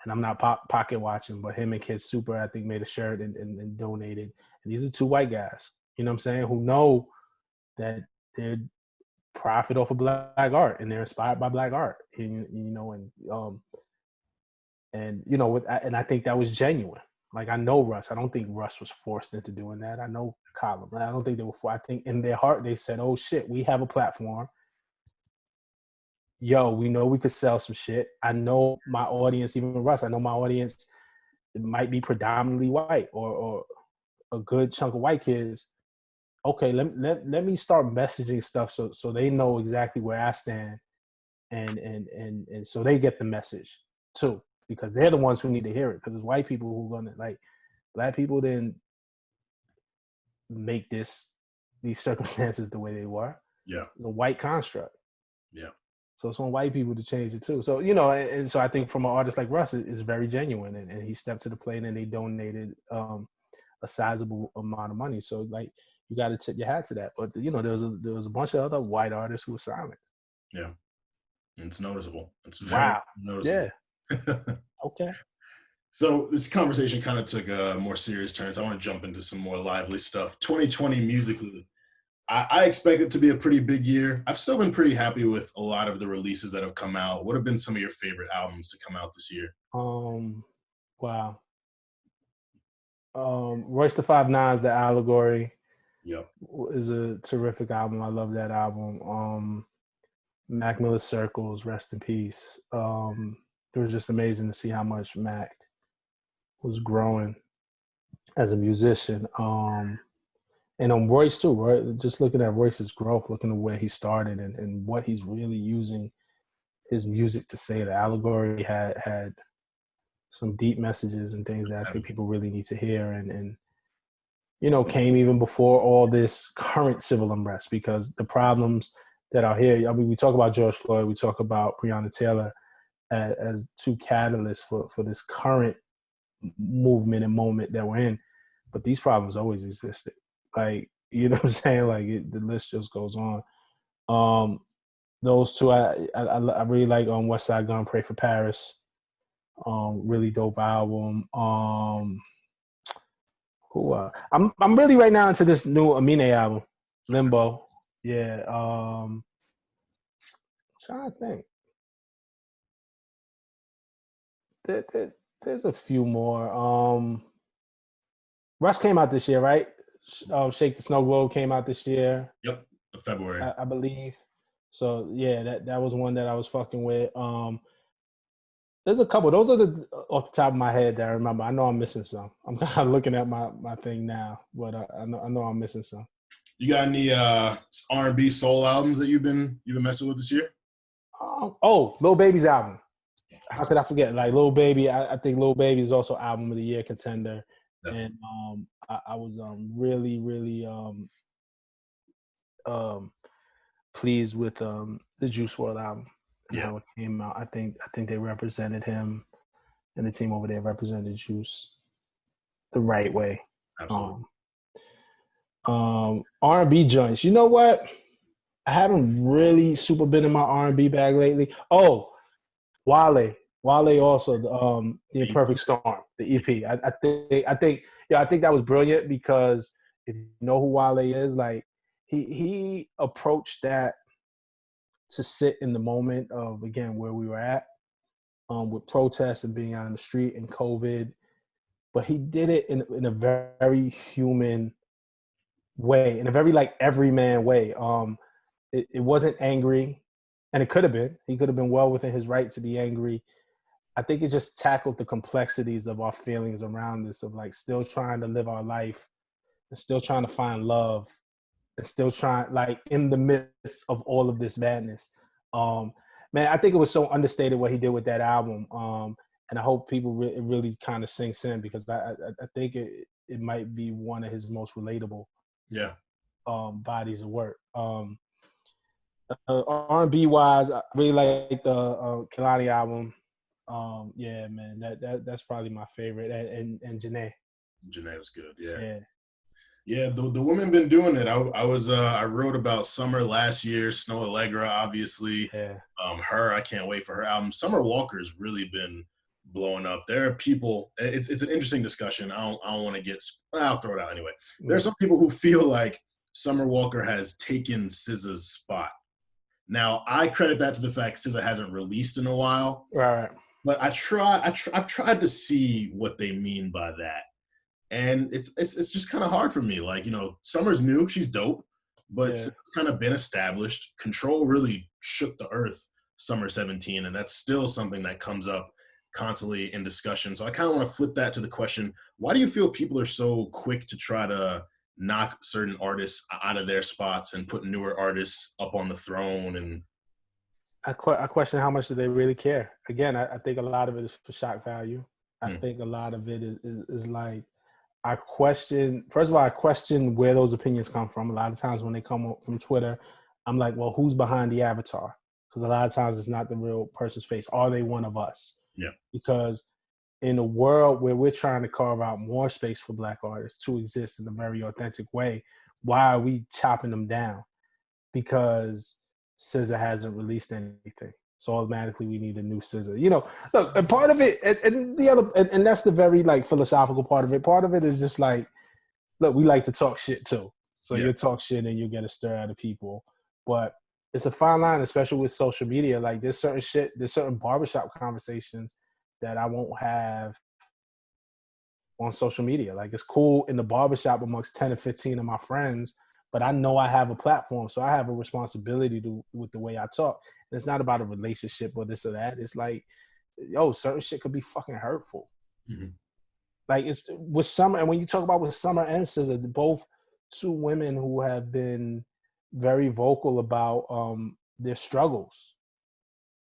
S4: and I'm not pocket watching, but him and Kid Super, I think, made a shirt and donated. And these are two white guys, you know what I'm saying, who know that they're profit off of Black art and they're inspired by Black art. And I think that was genuine. Like, I know Russ. I don't think Russ was forced into doing that. I know Colin. I don't think they were. I think in their heart they said, "Oh shit, we have a platform. Yo, we know we could sell some shit. I know my audience, even Russ. I know my audience, it might be predominantly white or a good chunk of white kids. okay, let me start messaging stuff so they know exactly where I stand, and so they get the message too, because they're the ones who need to hear it. Because it's white people who are gonna, like, black people didn't make these circumstances the way they were.
S3: Yeah.
S4: It's a white construct.
S3: Yeah.
S4: So it's on white people to change it too. So, you know, and so I think from an artist like Russ, it's very genuine, and he stepped to the plate, and they donated a sizable amount of money. So, like, you got to tip your hat to that. But, you know, there was a bunch of other white artists who were silent.
S3: Yeah. It's noticeable. It's very noticeable.
S4: Yeah. Okay.
S3: So this conversation kind of took a more serious turn. So I want to jump into some more lively stuff. 2020 musically, I expect it to be a pretty big year. I've still been pretty happy with a lot of the releases that have come out. What have been some of your favorite albums to come out this year?
S4: Wow. Royce the 5'9's The Allegory.
S3: Yep.
S4: Is a terrific album. I love that album. Mac Miller's Circles, rest in peace. It was just amazing to see how much Mac was growing as a musician. And on Royce too, right? Just looking at Royce's growth, looking at where he started and what he's really using his music to say. The Allegory had some deep messages and things that I think people really need to hear, and you know, came even before all this current civil unrest, because the problems that are here, I mean, we talk about George Floyd, we talk about Breonna Taylor as two catalysts for this current movement and moment that we're in, but these problems always existed. Like, you know what I'm saying? Like, the list just goes on. Those two, I really like West Side Gun, Pray for Paris. Really dope album. I'm really right now into this new Amine album, Limbo. Yeah. I'm trying to think. There's a few more. Russ came out this year, right? Shake the Snow Globe came out this year.
S3: Yep, February,
S4: I believe. So yeah, that was one that I was fucking with. There's a couple. Those are the off the top of my head that I remember. I know I'm missing some. I'm kind of looking at my thing now, but I know I'm missing some.
S3: You got any R&B soul albums that you've been messing with this year?
S4: Lil Baby's album. How could I forget? Like, Lil Baby, I think Lil Baby is also album of the year contender. Definitely. And I was really, really pleased with the Juice WRLD album and how it came out. I think they represented him, and the team over there represented Juice the right way.
S3: Absolutely.
S4: R&B joints. You know what? I haven't really super been in my R&B bag lately. Oh, Wale also, the Imperfect Storm, the EP. I think that was brilliant, because if you know who Wale is, like, he approached that to sit in the moment of, again, where we were at with protests and being out in the street and COVID, but he did it in a very human way, in a very, like, everyman way. It wasn't angry, and it could have been. He could have been well within his right to be angry. I think it just tackled the complexities of our feelings around this, of, like, still trying to live our life and still trying to find love and still trying, like, in the midst of all of this madness. Man, I think it was so understated what he did with that album. And I hope people it really kind of sinks in, because I think it might be one of his most relatable bodies of work. R&B wise, I really like the Kehlani album. Yeah, man, that's probably my favorite. And Janae.
S3: Janae was good. Yeah. The women been doing it. I wrote about Summer last year. Snow Allegra, obviously.
S4: Yeah.
S3: Her, I can't wait for her album. Summer Walker's really been blowing up. There are people. It's an interesting discussion. I don't want to get. I'll throw it out anyway. There's some people who feel like Summer Walker has taken SZA's spot. Now, I credit that to the fact SZA hasn't released in a while.
S4: Right.
S3: But I've tried to see what they mean by that. And it's just kind of hard for me. Like, you know, Summer's new, she's dope, but it's kind of been established. Control really shook the earth Summer 17, and that's still something that comes up constantly in discussion. So I kind of want to flip that to the question, why do you feel people are so quick to try to knock certain artists out of their spots and put newer artists up on the throne. And
S4: I question how much do they really care. Again, I think a lot of it is for shock value. I think a lot of it is like, I question, first of all, I question where those opinions come from. A lot of times when they come from Twitter, I'm like, well, who's behind the avatar? Because a lot of times it's not the real person's face. Are they one of us?
S3: Yeah.
S4: Because in a world where we're trying to carve out more space for Black artists to exist in a very authentic way, why are we chopping them down? Because SZA hasn't released anything. So automatically we need a new SZA. You know, look, and part of it, and the other, and that's the very like philosophical part of it. Part of it is just like, look, we like to talk shit too. So you talk shit and you get a stir out of people. But it's a fine line, especially with social media. Like there's certain barbershop conversations that I won't have on social media. Like it's cool in the barbershop amongst 10 or 15 of my friends, but I know I have a platform, so I have a responsibility with the way I talk. And it's not about a relationship or this or that. It's like, yo, certain shit could be fucking hurtful. Mm-hmm. Like it's with Summer, and when you talk about with Summer and SZA, both two women who have been very vocal about their struggles.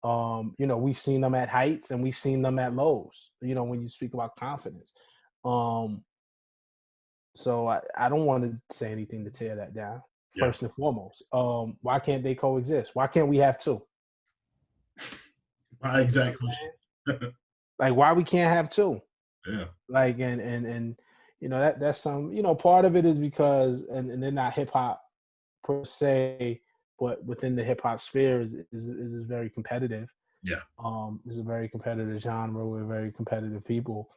S4: You know, we've seen them at heights and we've seen them at lows, you know, when you speak about confidence. So I don't want to say anything to tear that down, first and foremost. Why can't they coexist? Why can't we have two?
S3: Exactly.
S4: Like, why we can't have two?
S3: Yeah.
S4: Like, and you know, that's some, you know, part of it is because, and they're not hip hop per se, but within the hip hop sphere is very competitive.
S3: Yeah.
S4: It's a very competitive genre. We're very competitive people,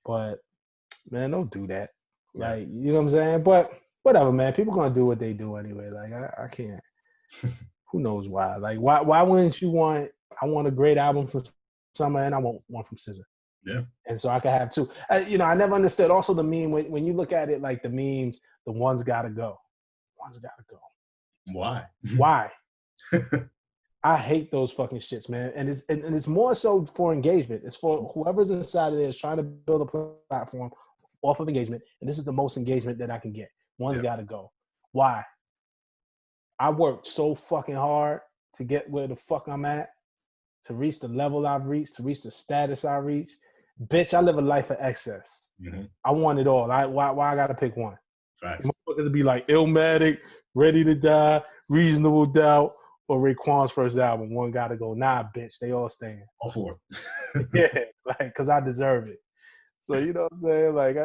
S4: but man, don't do that. Yeah. Like, you know what I'm saying? But whatever, man. People gonna do what they do anyway. Like, I can't. Who knows why? Like, why wouldn't you want? I want a great album from Summer, and I want one from SZA.
S3: Yeah.
S4: And so I could have two. You know, I never understood. Also, the meme when you look at it, like the memes, the one's gotta go. One's gotta go.
S3: Why?
S4: Why? I hate those fucking shits, man. And it's more so for engagement. It's for whoever's inside of there is trying to build a platform off of engagement. And this is the most engagement that I can get. One's got to go. Why? I worked so fucking hard to get where the fuck I'm at, to reach the level I've reached, to reach the status I reach. Bitch, I live a life of excess. Mm-hmm. I want it all. Why I got to pick one?
S3: Facts.
S4: Motherfuckers be like Illmatic, Ready to Die, Reasonable Doubt, or Raekwon's first album. One got to go. Nah, bitch, they all staying.
S3: All four.
S4: Yeah, like, because I deserve it. So, you know what I'm saying? Like,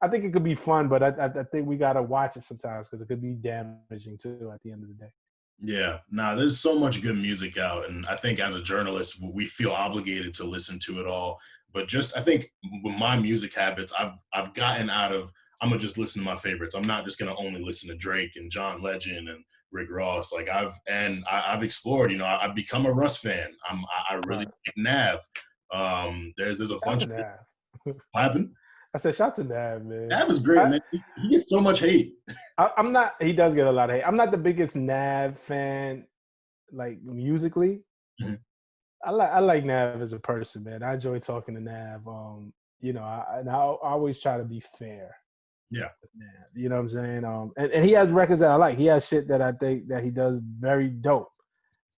S4: I think it could be fun, but I think we got to watch it sometimes because it could be damaging, too, at the end of the day.
S3: Yeah. Nah, there's so much good music out, and I think as a journalist, we feel obligated to listen to it all. But just, I think with my music habits, I've gotten out of, I'm going to just listen to my favorites. I'm not just going to only listen to Drake and John Legend and Rick Ross. Like I've explored, you know, I've become a Russ fan. I really like Nav. There's a bunch of
S4: Nav.
S3: What happened?
S4: I said, shout to Nav, man.
S3: Nav is great, man. He gets so much hate.
S4: I'm not, he does get a lot of hate. I'm not the biggest Nav fan, like musically. Mm-hmm. I like Nav as a person, man. I enjoy talking to Nav. You know, I always try to be fair.
S3: Yeah.
S4: You know what I'm saying? And he has records that I like. He has shit that I think that he does very dope.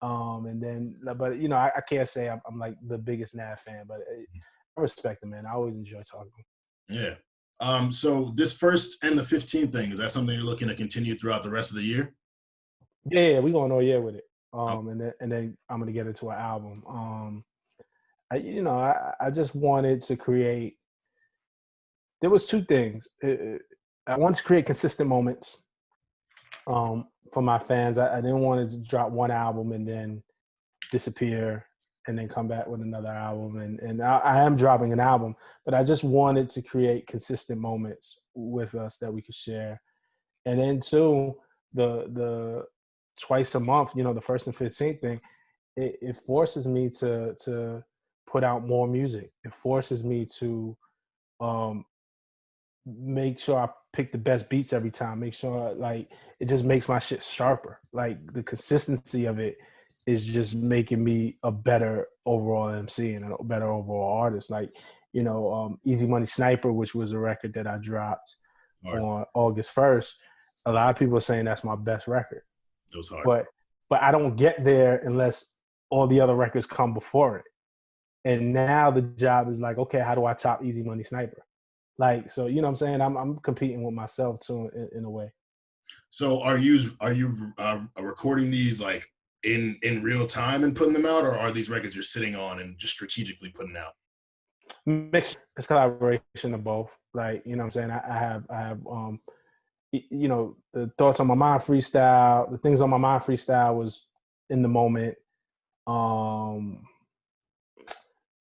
S4: But you know, I can't say I'm like the biggest Nav fan, but I respect him, man. I always enjoy talking.
S3: Yeah. So this 1st and the 15th thing, is that something you're looking to continue throughout the rest of the year?
S4: Yeah, we're going all year with it. And then I'm gonna get into an album. I just wanted to create. There was two things. I wanted to create consistent moments for my fans. I didn't want to drop one album and then disappear and then come back with another album. And I am dropping an album, but I just wanted to create consistent moments with us that we could share. And then two, the twice a month, you know, the 1st and 15th thing, it forces me to put out more music. It forces me to make sure I pick the best beats every time. Make sure, like, it just makes my shit sharper. Like, the consistency of it is just making me a better overall MC and a better overall artist. Like, you know, Easy Money Sniper, which was a record that I dropped,
S3: Hard.
S4: on August 1st, a lot of people are saying that's my best record.
S3: It was hard.
S4: But I don't get there unless all the other records come before it. And now the job is like, okay, how do I top Easy Money Sniper? Like, so, you know what I'm saying? I'm competing with myself too in a way.
S3: So are you recording these like in real time and putting them out, or are these records you're sitting on and just strategically putting out?
S4: Mixture. It's collaboration of both. Like, you know what I'm saying? I have you know, the thoughts on my mind freestyle, the things on my mind freestyle was in the moment.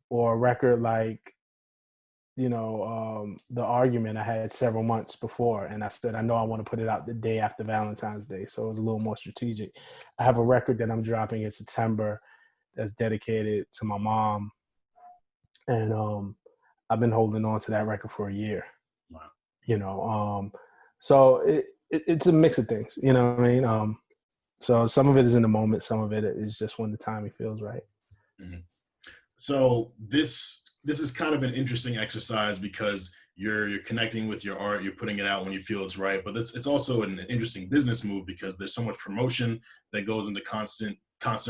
S4: Or a record like, you know, The Argument I had several months before, and I said, I know I want to put it out the day after Valentine's Day, so it was a little more strategic. I have a record that I'm dropping in September that's dedicated to my mom, and I've been holding on to that record for a year.
S3: Wow.
S4: You know, so it's a mix of things, you know what I mean? So some of it is in the moment, some of it is just when the timing feels right.
S3: Mm-hmm. So this is kind of an interesting exercise because you're connecting with your art, you're putting it out when you feel it's right, but it's also an interesting business move because there's so much promotion that goes into constant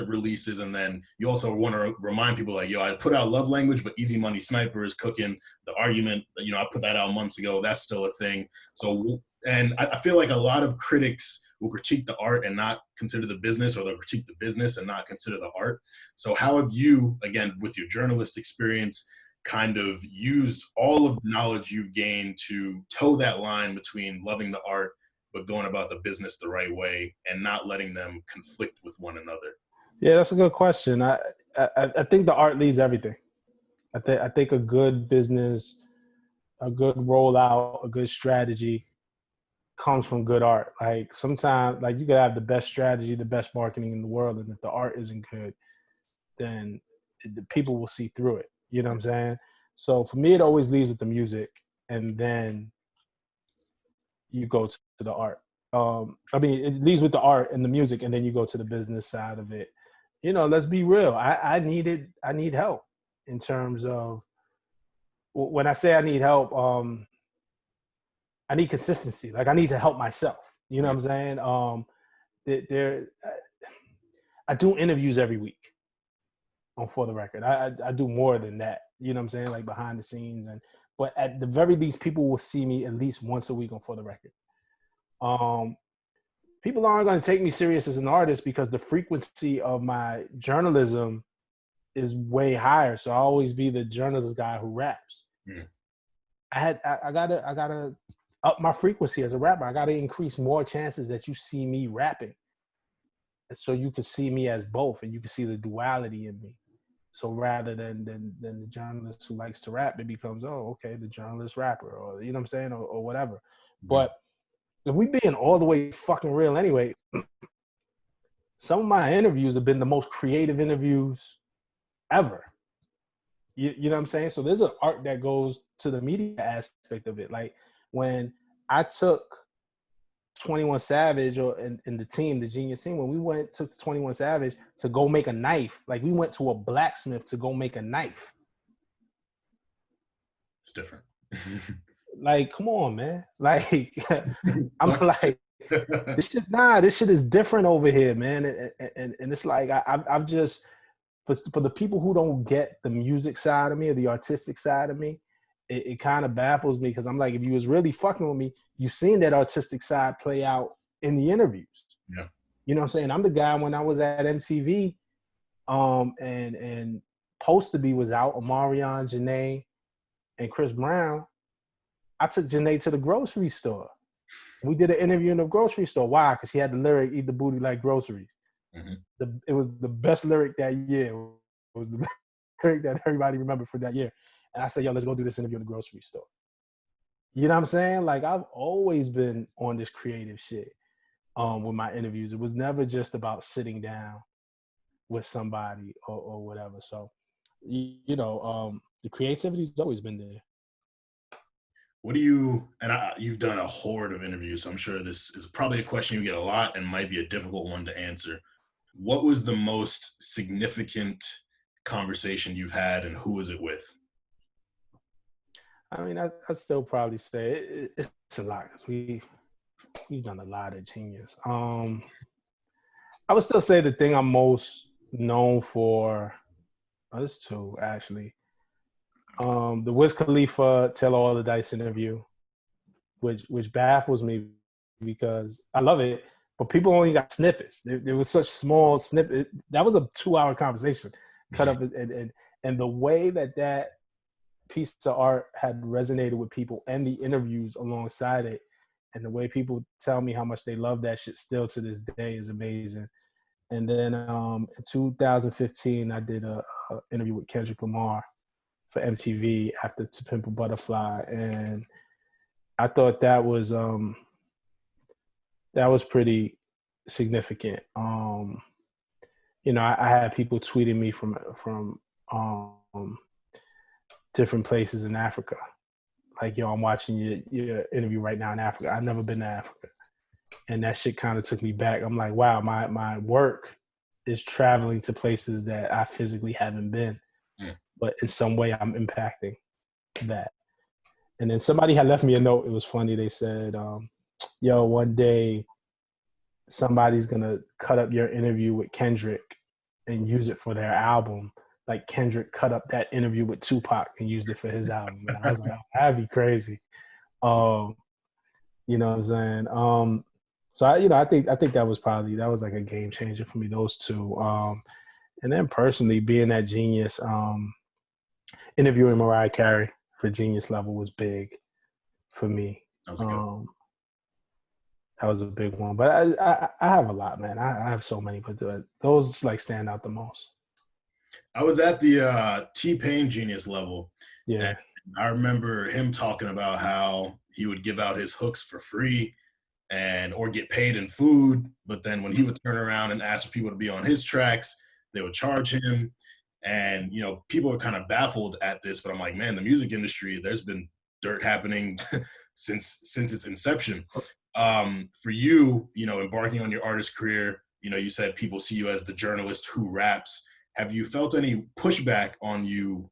S3: releases, and then you also want to remind people like, yo, I put out Love Language, but Easy Money Sniper is cooking. The Argument, you know, I put that out months ago, that's still a thing. So, and I feel like a lot of critics will critique the art and not consider the business, or they'll critique the business and not consider the art. So how have you, again, with your journalist experience, kind of used all of the knowledge you've gained to toe that line between loving the art but going about the business the right way and not letting them conflict with one another?
S4: Yeah, that's a good question. I think the art leads everything. I think a good business, a good rollout, a good strategy comes from good art. Like sometimes, like you could have the best strategy, the best marketing in the world, and if the art isn't good, then the people will see through it. You know what I'm saying? So for me, it always leads with the music, and then you go to the art. I mean, it leads with the art and the music, and then you go to the business side of it. You know, let's be real. I need help in terms of, when I say I need help, I need consistency. Like I need to help myself. You know what I'm saying? I do interviews every week on For the Record. I do more than that. You know what I'm saying? Like behind the scenes, but at the very least, people will see me at least once a week on For the Record. People aren't going to take me serious as an artist because the frequency of my journalism is way higher. So I'll always be the journalist guy who raps.
S3: Yeah.
S4: I gotta up my frequency as a rapper. I gotta increase more chances that you see me rapping, so you can see me as both, and you can see the duality in me. So rather than the journalist who likes to rap, it becomes, oh, okay, the journalist rapper, or you know what I'm saying, or whatever. Mm-hmm. But if we being all the way fucking real anyway, some of my interviews have been the most creative interviews ever. You know what I'm saying? So there's an art that goes to the media aspect of it. Like when I took 21 Savage and the team, the Genius team, when we took 21 Savage to go make a knife, like we went to a blacksmith to go make a knife.
S3: It's different.
S4: Like, come on, man. Like, I'm like, this shit is different over here, man. And it's like, I've just, for the people who don't get the music side of me or the artistic side of me, it kind of baffles me, because I'm like, if you was really fucking with me, you seen that artistic side play out in the interviews.
S3: Yeah.
S4: You know what I'm saying? I'm the guy when I was at MTV, and Post to Be was out, Omarion, Janae, and Chris Brown. I took Janae to the grocery store. We did an interview in the grocery store. Why? Because she had the lyric, "Eat the booty like groceries." Mm-hmm. It was the best lyric that year. It was the lyric that everybody remembered for that year. And I said, yo, let's go do this interview in the grocery store. You know what I'm saying? Like, I've always been on this creative shit with my interviews. It was never just about sitting down with somebody or whatever. So, you know, the creativity's always been there.
S3: What do you, and you've done a horde of interviews, so I'm sure this is probably a question you get a lot and might be a difficult one to answer. What was the most significant conversation you've had, and who was it with?
S4: I mean, I'd still probably say it's a lot because we've done a lot of genius. I would still say the thing I'm most known for. Oh, there's two actually. The Wiz Khalifa Tell All the Dice interview, which baffles me because I love it, but people only got snippets. There was such small snippet. That was a 2-hour conversation cut up, and the way that piece of art had resonated with people and the interviews alongside it, and the way people tell me how much they love that shit still to this day is amazing. And then in 2015, I did a interview with Kendrick Lamar for MTV after To Pimp a Butterfly, and I thought that was pretty significant. I had people tweeting me from different places in Africa, like, yo, I'm watching your interview right now in Africa. I've never been to Africa, and that shit kind of took me back. I'm like, wow, my work is traveling to places that I physically haven't been, but in some way I'm impacting that. And then somebody had left me a note. It was funny. They said, yo, one day somebody's going to cut up your interview with Kendrick and use it for their album. Like Kendrick cut up that interview with Tupac and used it for his album. And I was like, oh, that'd be crazy. You know what I'm saying? So I think that was like a game changer for me, those two. And then personally being that Genius, interviewing Mariah Carey for Genius Level was big for me. That was a big one. But I have a lot, man. I have so many, but those like stand out the most.
S3: I was at the T-Pain Genius Level.
S4: Yeah.
S3: And I remember him talking about how he would give out his hooks for free or get paid in food. But then when he would turn around and ask for people to be on his tracks, they would charge him. And, people are kind of baffled at this, but I'm like, man, the music industry, there's been dirt happening since its inception. For you, embarking on your artist career, you said people see you as the journalist who raps. Have you felt any pushback on you,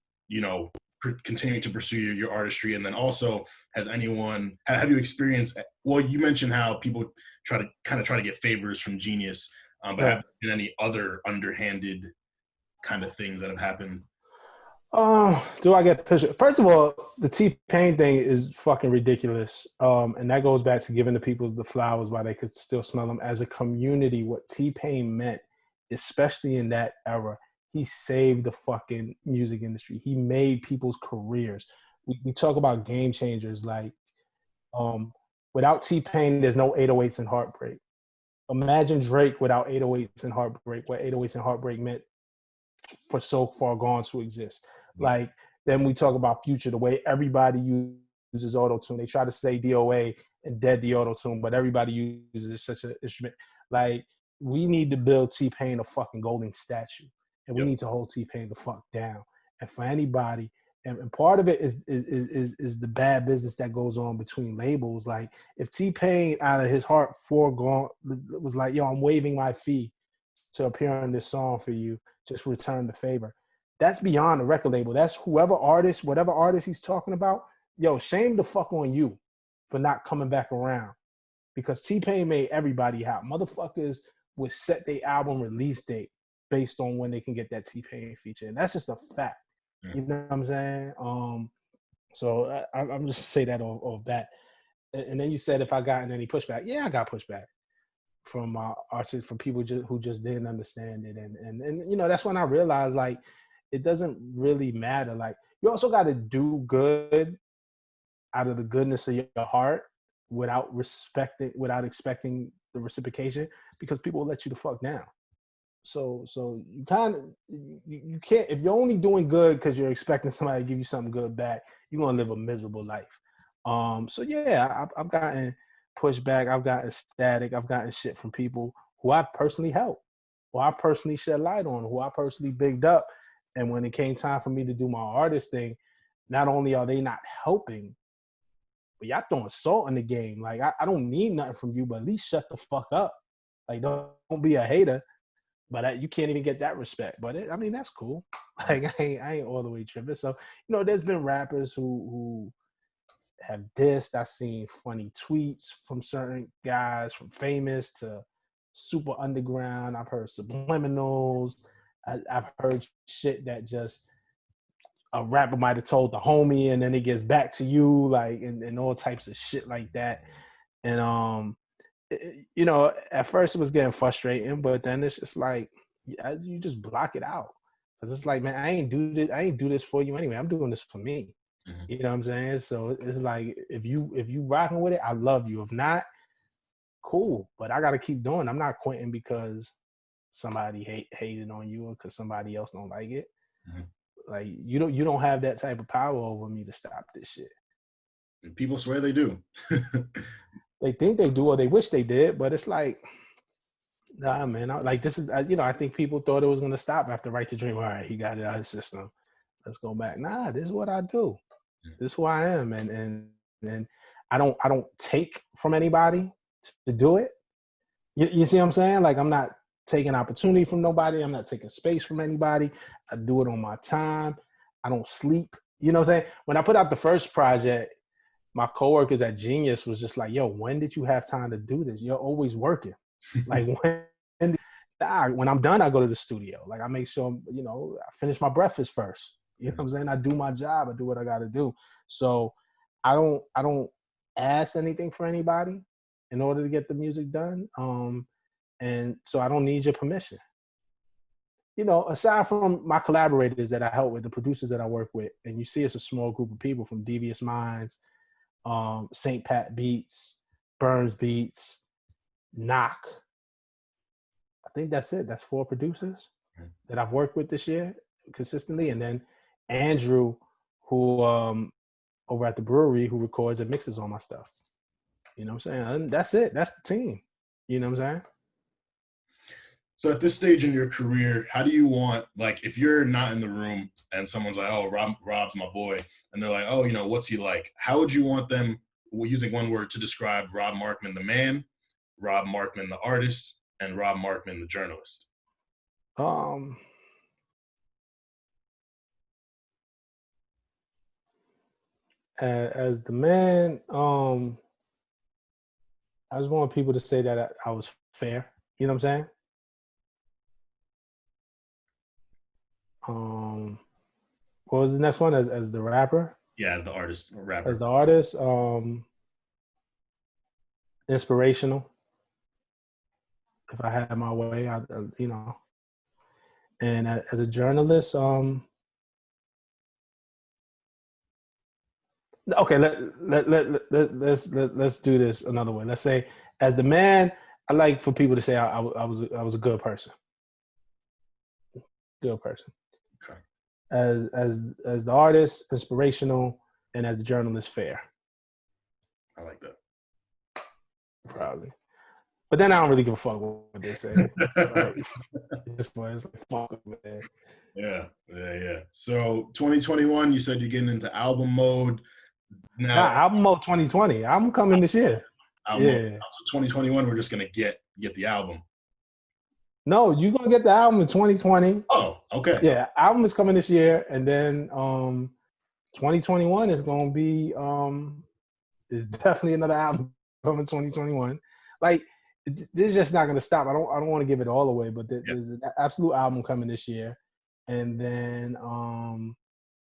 S3: continuing to pursue your artistry? And then also, have you experienced, well, you mentioned how people try to get favors from Genius, but have there been any other underhanded kind of things that have happened?
S4: Do I get pushed? First of all, the T-Pain thing is fucking ridiculous. And that goes back to giving the people the flowers while they could still smell them. As a community, what T-Pain meant, especially in that era, he saved the fucking music industry. He made people's careers. We talk about game changers. Like, without T-Pain, there's no 808s and Heartbreak. Imagine Drake without 808s and Heartbreak, what 808s and Heartbreak meant for So Far Gone to exist. Like, then we talk about Future, the way everybody uses auto-tune. They try to say DOA and dead the auto-tune, but everybody uses such an instrument. Like, we need to build T-Pain a fucking golden statue, and we need to hold T-Pain the fuck down. And for anybody, and part of it is the bad business that goes on between labels. Like, if T-Pain out of his heart was like, yo, I'm waiving my fee to appear on this song for you, just return the favor. That's beyond the record label. That's whatever artist he's talking about. Yo, shame the fuck on you for not coming back around, because T-Pain made everybody out. Motherfuckers would set their album release date based on when they can get that T-Pain feature, and that's just a fact. You know what I'm saying? So I'm just say that off that. And then you said if I gotten any pushback, yeah, I got pushback from artists, from people who just didn't understand it, and that's when I realized, like, it doesn't really matter. Like, you also got to do good out of the goodness of your heart without expecting the reciprocation, because people will let you the fuck down. So you you can't, if you're only doing good because you're expecting somebody to give you something good back, you're gonna live a miserable life. So yeah, I've gotten pushback, I've gotten static, I've gotten shit from people who I've personally helped, who I've personally shed light on, who I personally bigged up. And when it came time for me to do my artist thing, not only are they not helping, but y'all throwing salt in the game. Like, I don't need nothing from you, but at least shut the fuck up. Like, don't be a hater. But you can't even get that respect. But that's cool. Like, I ain't all the way tripping. So, there's been rappers who have dissed. I've seen funny tweets from certain guys, from famous to super underground. I've heard subliminals. I've heard shit that just a rapper might have told the homie and then it gets back to you, like, and all types of shit like that. And you know, at first it was getting frustrating, but then it's just like you just block it out, because it's like, man, I ain't do this for you anyway. I'm doing this for me.
S3: Mhm.
S4: You know what I'm saying? So it's like, if you rocking with it, I love you. If not, cool. But I got to keep doing. I'm not quitting because somebody hated on you or because somebody else don't like it.
S3: Mhm.
S4: Like, you don't have that type of power over me to stop this shit.
S3: And people swear they do.
S4: They think they do, or they wish they did, but it's like, nah, man. This is, you know, I think people thought it was gonna stop after Right to Dream. All right, he got it out of his system. Let's go back. Nah, this is what I do. This is who I am, and I don't take from anybody to do it. You see what I'm saying? Like, I'm not taking opportunity from nobody. I'm not taking space from anybody. I do it on my time. I don't sleep. You know what I'm saying? When I put out the first project, my coworkers at Genius was just like, yo, when did you have time to do this? You're always working. Like, when I'm done, I go to the studio. Like, I make sure, you know, I finish my breakfast first. You know what I'm saying? I do my job. I do what I got to do. So I don't ask anything for anybody in order to get the music done. And so I don't need your permission. You know, aside from my collaborators that I help with, the producers that I work with, and you see it's a small group of people, from Devious Minds, St. Pat Beats, Burns Beats, Knock. I think that's it. That's 4 producers that I've worked with this year consistently. And then Andrew, who over at the brewery, who records and mixes all my stuff. You know what I'm saying? And that's it. That's the team. You know what I'm saying?
S3: So at this stage in your career, how do you want, like, if you're not in the room and someone's like, oh, Rob's my boy, and they're like, oh, you know, what's he like? How would you want them, using one word, to describe Rob Markman the man, Rob Markman the artist, and Rob Markman the journalist?
S4: As the man, I just want people to say that I was fair. You know what I'm saying? What was the next one? As the rapper?
S3: Yeah, as the artist or rapper.
S4: As the artist, inspirational. If I had my way, you know. And as a journalist, okay, let's do this another way. Let's say, as the man, I like for people to say I was a good person. Good person.
S3: Okay.
S4: As the artist, inspirational, and as the journalist, fair.
S3: I like that.
S4: Probably. But then I don't really give a fuck what they say. Right? It's like, fuck it, man.
S3: Yeah. So 2021, you said you're getting into album mode. Now,
S4: album mode 2020. I'm coming this year.
S3: album mode. So 2021, we're just gonna get the album.
S4: No, you're gonna get the album in 2020.
S3: Oh, okay.
S4: Yeah, album is coming this year, and then 2021 is gonna be is definitely another album coming 2021. Like, this is just not gonna stop. I don't want to give it all away, but there's an absolute album coming this year, and then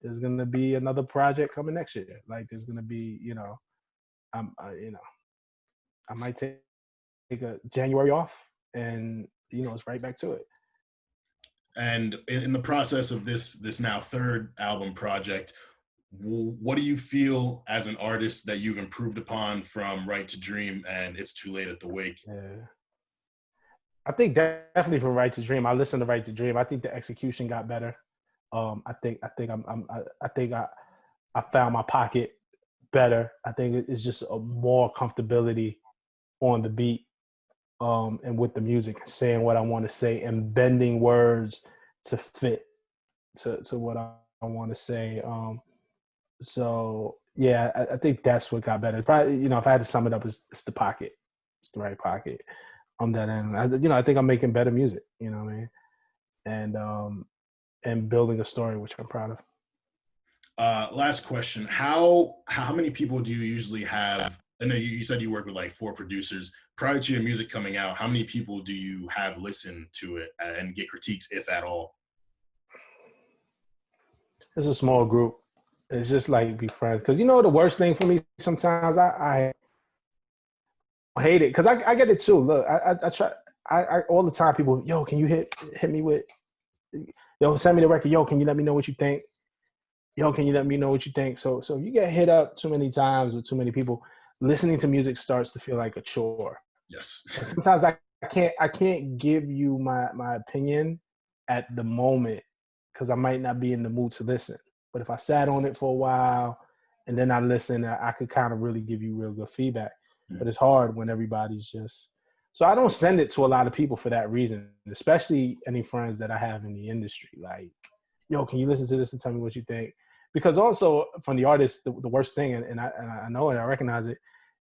S4: there's gonna be another project coming next year. Like, there's gonna be, you know, I might take a January off, and you know, it's right back to it.
S3: And in the process of this now 3rd album project, what do you feel as an artist that you've improved upon from Right to Dream and It's Too Late at the Wake?
S4: Yeah. I think definitely from Right to Dream. I listened to Right to Dream. I think the execution got better. I think I found my pocket better. I think it's just a more comfortability on the beat, and with the music, saying what I want to say and bending words to fit to what I want to say. So yeah, I think that's what got better. Probably, you know, if I had to sum it up, it's the pocket. It's the right pocket on that end. I think I'm making better music. You know what I mean? And building a story, which I'm proud of.
S3: Last question. How many people do you usually have? I know you said you work with like 4 producers. Prior to your music coming out, how many people do you have listen to it and get critiques, if at all?
S4: It's a small group. It's just like be friends. Because you know the worst thing for me sometimes I hate it because I get it too. Look, I try all the time. People, yo, can you hit me with? Yo, send me the record. Yo, can you let me know what you think? Yo, can you let me know what you think? So you get hit up too many times with too many people. Listening to music starts to feel like a chore.
S3: Yes.
S4: And sometimes I can't give you my opinion at the moment because I might not be in the mood to listen. But if I sat on it for a while and then I listen, I could kind of really give you real good feedback. But it's hard when everybody's just – so I don't send it to a lot of people for that reason, especially any friends that I have in the industry. Like, yo, can you listen to this and tell me what you think? Because also from the artist, the worst thing, and I know it, I recognize it,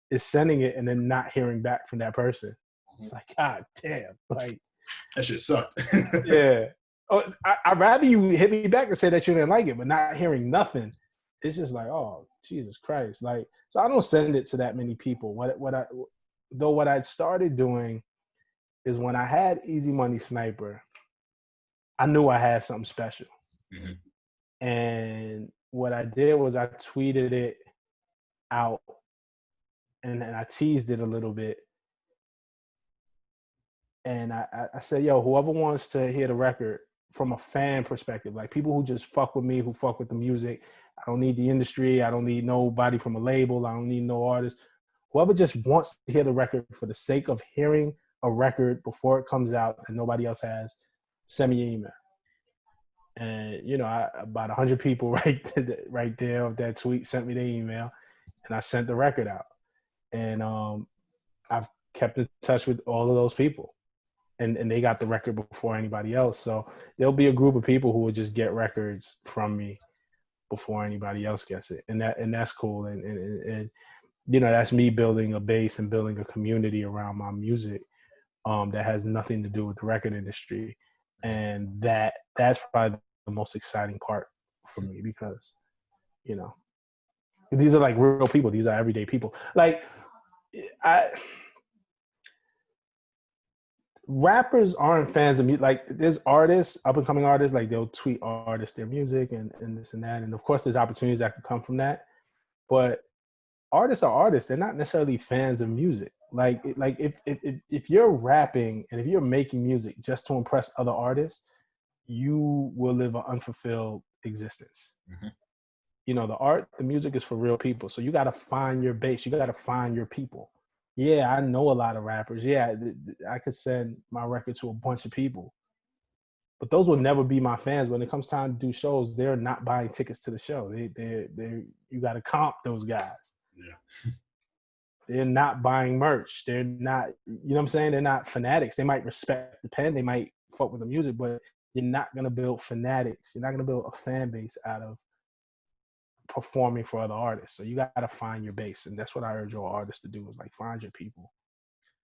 S4: is sending it and then not hearing back from that person. It's like, God damn. Like,
S3: that shit sucked.
S4: Yeah. Oh, I'd rather you hit me back and say that you didn't like it, but not hearing nothing. It's just like, oh, Jesus Christ. Like, so I don't send it to that many people. What I started doing is when I had Easy Money Sniper, I knew I had something special. Mm-hmm. And what I did was I tweeted it out and I teased it a little bit. And I said, yo, whoever wants to hear the record from a fan perspective, like people who just fuck with me, who fuck with the music, I don't need the industry. I don't need nobody from a label. I don't need no artist. Whoever just wants to hear the record for the sake of hearing a record before it comes out that nobody else has, send me an email. And, you know, about 100 people right there of that tweet sent me the email, and I sent the record out. And I've kept in touch with all of those people. And they got the record before anybody else. So there'll be a group of people who will just get records from me before anybody else gets it. And that's cool. And you know, that's me building a base and building a community around my music that has nothing to do with the record industry. And that's probably the most exciting part for me because, you know, these are like real people. These are everyday people. Like rappers aren't fans of music. Like there's artists, up and coming artists, like they'll tweet artists their music and this and that. And of course there's opportunities that could come from that. But artists are artists. They're not necessarily fans of music. Like if you're rapping and if you're making music just to impress other artists, you will live an unfulfilled existence. Mm-hmm. You know, the music is for real people. So you got to find your base. You got to find your people. Yeah, I know a lot of rappers. Yeah, I could send my record to a bunch of people. But those will never be my fans. When it comes time to do shows, they're not buying tickets to the show. You got to comp those guys. Yeah. They're not buying merch. They're not, you know what I'm saying? They're not fanatics. They might respect the pen. They might fuck with the music, but you're not going to build fanatics. You're not going to build a fan base out of performing for other artists. So you got to find your base. And that's what I urge all artists to do is like find your people.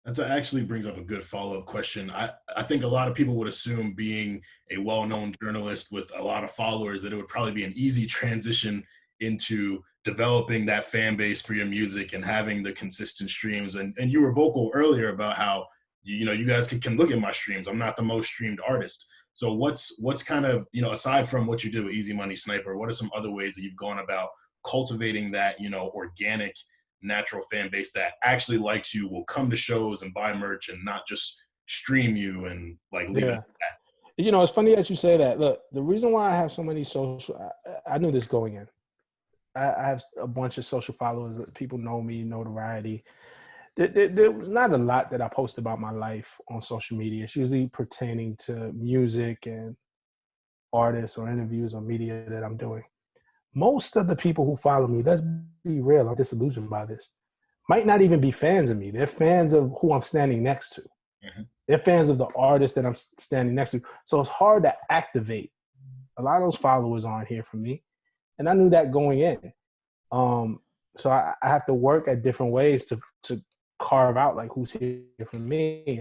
S3: That actually brings up a good follow-up question. I think a lot of people would assume being a well-known journalist with a lot of followers that it would probably be an easy transition into developing that fan base for your music and having the consistent streams. And you were vocal earlier about how, you know, you guys can look at my streams. I'm not the most streamed artist. So what's kind of, you know, aside from what you did with Easy Money Sniper, what are some other ways that you've gone about cultivating that, you know, organic, natural fan base that actually likes you, will come to shows and buy merch and not just stream you and like leave it at that?
S4: You know, it's funny that you say that. Look, the reason why I have so many social, I knew this going in. I have a bunch of social followers that people know me, notoriety. There was not a lot that I post about my life on social media. It's usually pertaining to music and artists or interviews or media that I'm doing. Most of the people who follow me, let's be real, I'm disillusioned by this, might not even be fans of me. They're fans of who I'm standing next to. Mm-hmm. They're fans of the artist that I'm standing next to. So it's hard to activate. A lot of those followers aren't here for me. And I knew that going in. So I have to work at different ways to carve out like who's here for me.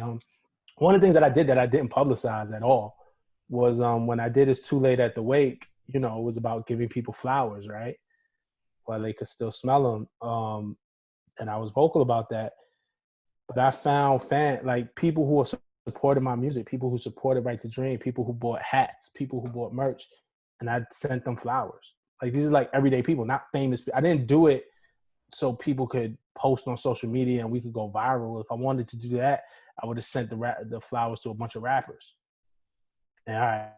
S4: One of the things that I did that I didn't publicize at all was when I did It's Too Late at the Wake, you know, it was about giving people flowers, right? While they could still smell them. And I was vocal about that. But I found people who supported my music, people who supported Right to Dream, people who bought hats, people who bought merch, and I sent them flowers. Like, these are like everyday people, not famous. I didn't do it so people could post on social media and we could go viral. If I wanted to do that, I would have sent the flowers to a bunch of rappers. And I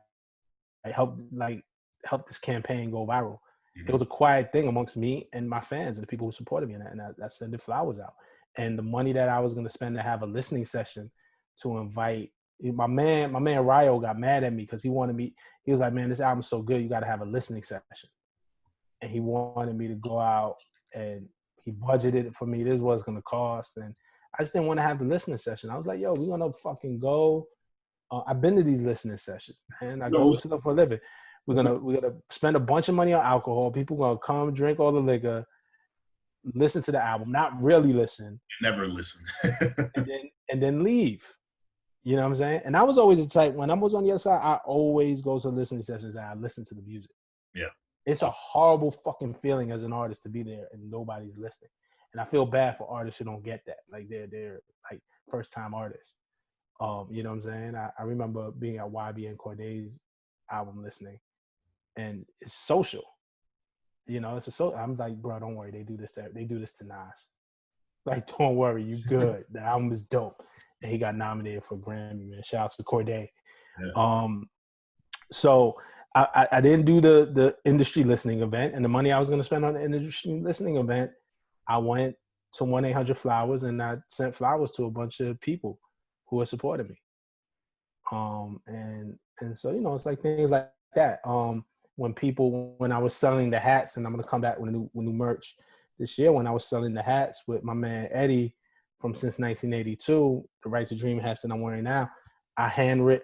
S4: helped this campaign go viral. It was a quiet thing amongst me and my fans and the people who supported me in that. And I sent the flowers out. And the money that I was going to spend to have a listening session to invite my man Ryo got mad at me because he wanted me. He was like, man, this album's so good. You got to have a listening session. And he wanted me to go out, and he budgeted it for me. This is what it's going to cost. And I just didn't want to have the listening session. I was like, yo, we're going to fucking go. I've been to these listening sessions, man. I go to them for a living. We're gonna spend a bunch of money on alcohol. People gonna come drink all the liquor, listen to the album, not really listen,
S3: never listen,
S4: and then leave. You know what I'm saying? And I was always the type, when I was on the other side, I always go to listening sessions and I listen to the music.
S3: Yeah,
S4: it's a horrible fucking feeling as an artist to be there and nobody's listening. And I feel bad for artists who don't get that. Like they're like first time artists. You know what I'm saying? I remember being at YB and Corday's album listening. And it's social, you know. I'm like, bro, don't worry. They do this to Nas. Like, don't worry, you good. The album is dope, and he got nominated for a Grammy. Man, shout out to Corday. Yeah. So I didn't do the industry listening event, and the money I was going to spend on the industry listening event, I went to 1-800-Flowers, and I sent flowers to a bunch of people who are supporting me. And so, you know, it's like things like that. When I was selling the hats, and I'm gonna come back with new merch this year. When I was selling the hats with my man Eddie from Since 1982, the Right to Dream hats that I'm wearing now, I hand wrote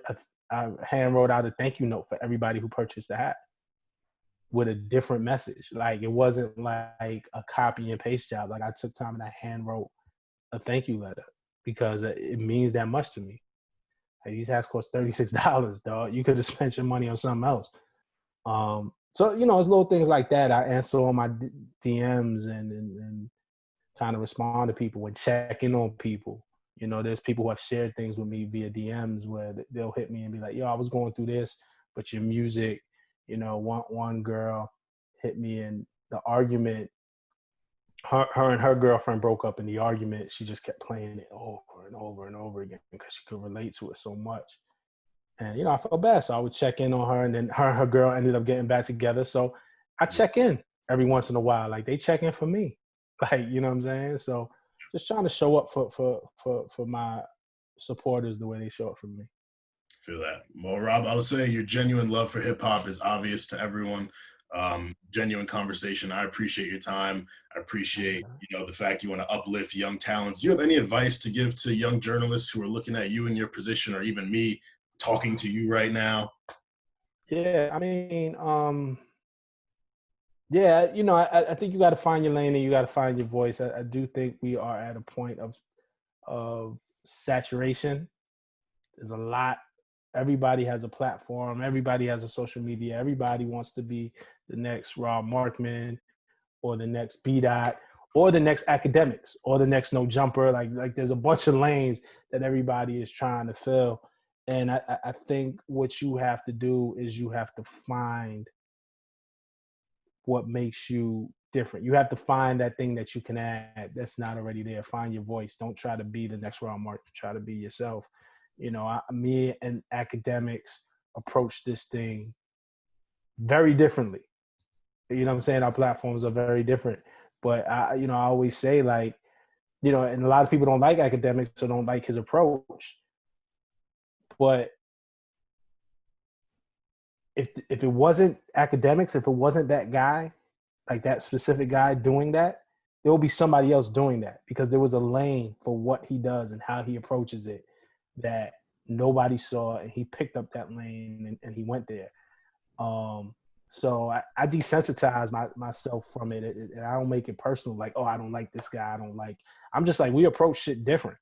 S4: out a thank you note for everybody who purchased the hat with a different message. Like, it wasn't like a copy and paste job. Like, I took time and I hand wrote a thank you letter because it means that much to me. Like, these hats cost $36, dog. You could have spent your money on something else. So, you know, it's little things like that. I answer all my DMs and kind of respond to people and check in on people. You know, there's people who have shared things with me via DMs where they'll hit me and be like, yo, I was going through this, but your music, you know, one girl hit me, and the argument, her and her girlfriend broke up, in the argument, she just kept playing it over and over and over again because she could relate to it so much. And, you know, I felt bad. So I would check in on her, and then her and her girl ended up getting back together. So I check in every once in a while. Like, they check in for me. Like, you know what I'm saying? So just trying to show up for my supporters the way they show up for me.
S3: Feel that. Well, Rob, I would say your genuine love for hip hop is obvious to everyone. Genuine conversation. I appreciate your time. I appreciate, you know, the fact you want to uplift young talents. Do you have any advice to give to young journalists who are looking at you in your position, or even me talking to you right now?
S4: Yeah, I mean, yeah, you know, I think you got to find your lane and you got to find your voice. I do think we are at a point of saturation. There's a lot. Everybody has a platform. Everybody has a social media. Everybody wants to be the next Rob Markman or the next B-Dot or the next Academics or the next No Jumper. Like there's a bunch of lanes that everybody is trying to fill. And I think what you have to do is you have to find what makes you different. You have to find that thing that you can add that's not already there. Find your voice. Don't try to be the next Rob Markman. Try to be yourself. You know, me and Academics approach this thing very differently. You know what I'm saying? Our platforms are very different. But, I always say, like, you know, and a lot of people don't like Academics or don't like his approach. But if it wasn't Academics, if it wasn't that guy, like that specific guy doing that, there will be somebody else doing that, because there was a lane for what he does and how he approaches it that nobody saw, and he picked up that lane and he went there. So I desensitize myself from it, and I don't make it personal. Like, oh, I don't like this guy. I'm just like, we approach shit different.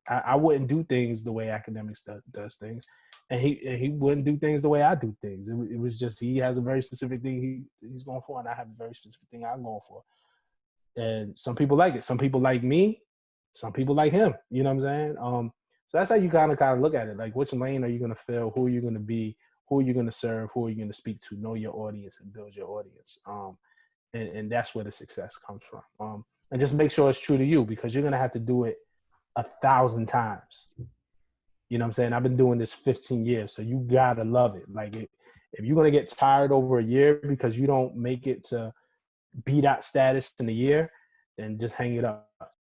S4: I wouldn't do things the way Academics does things. And he wouldn't do things the way I do things. It was just he has a very specific thing he's going for, and I have a very specific thing I'm going for. And some people like it. Some people like me. Some people like him. You know what I'm saying? So that's how you kind of look at it. Like, which lane are you going to fill? Who are you going to be? Who are you going to serve? Who are you going to speak to? Know your audience and build your audience. And that's where the success comes from. And just make sure it's true to you, because you're going to have to do it 1,000 times. You know what I'm saying? I've been doing this 15 years, so you got to love it. Like, if you're going to get tired over a year because you don't make it to B.dot status in a year, then just hang it up.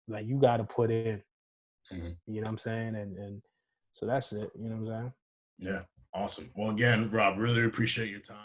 S4: Like, you got to put in.
S3: Mm-hmm.
S4: You know what I'm saying? And so that's it. You know what I'm saying?
S3: Yeah. Awesome. Well, again, Rob, really appreciate your time.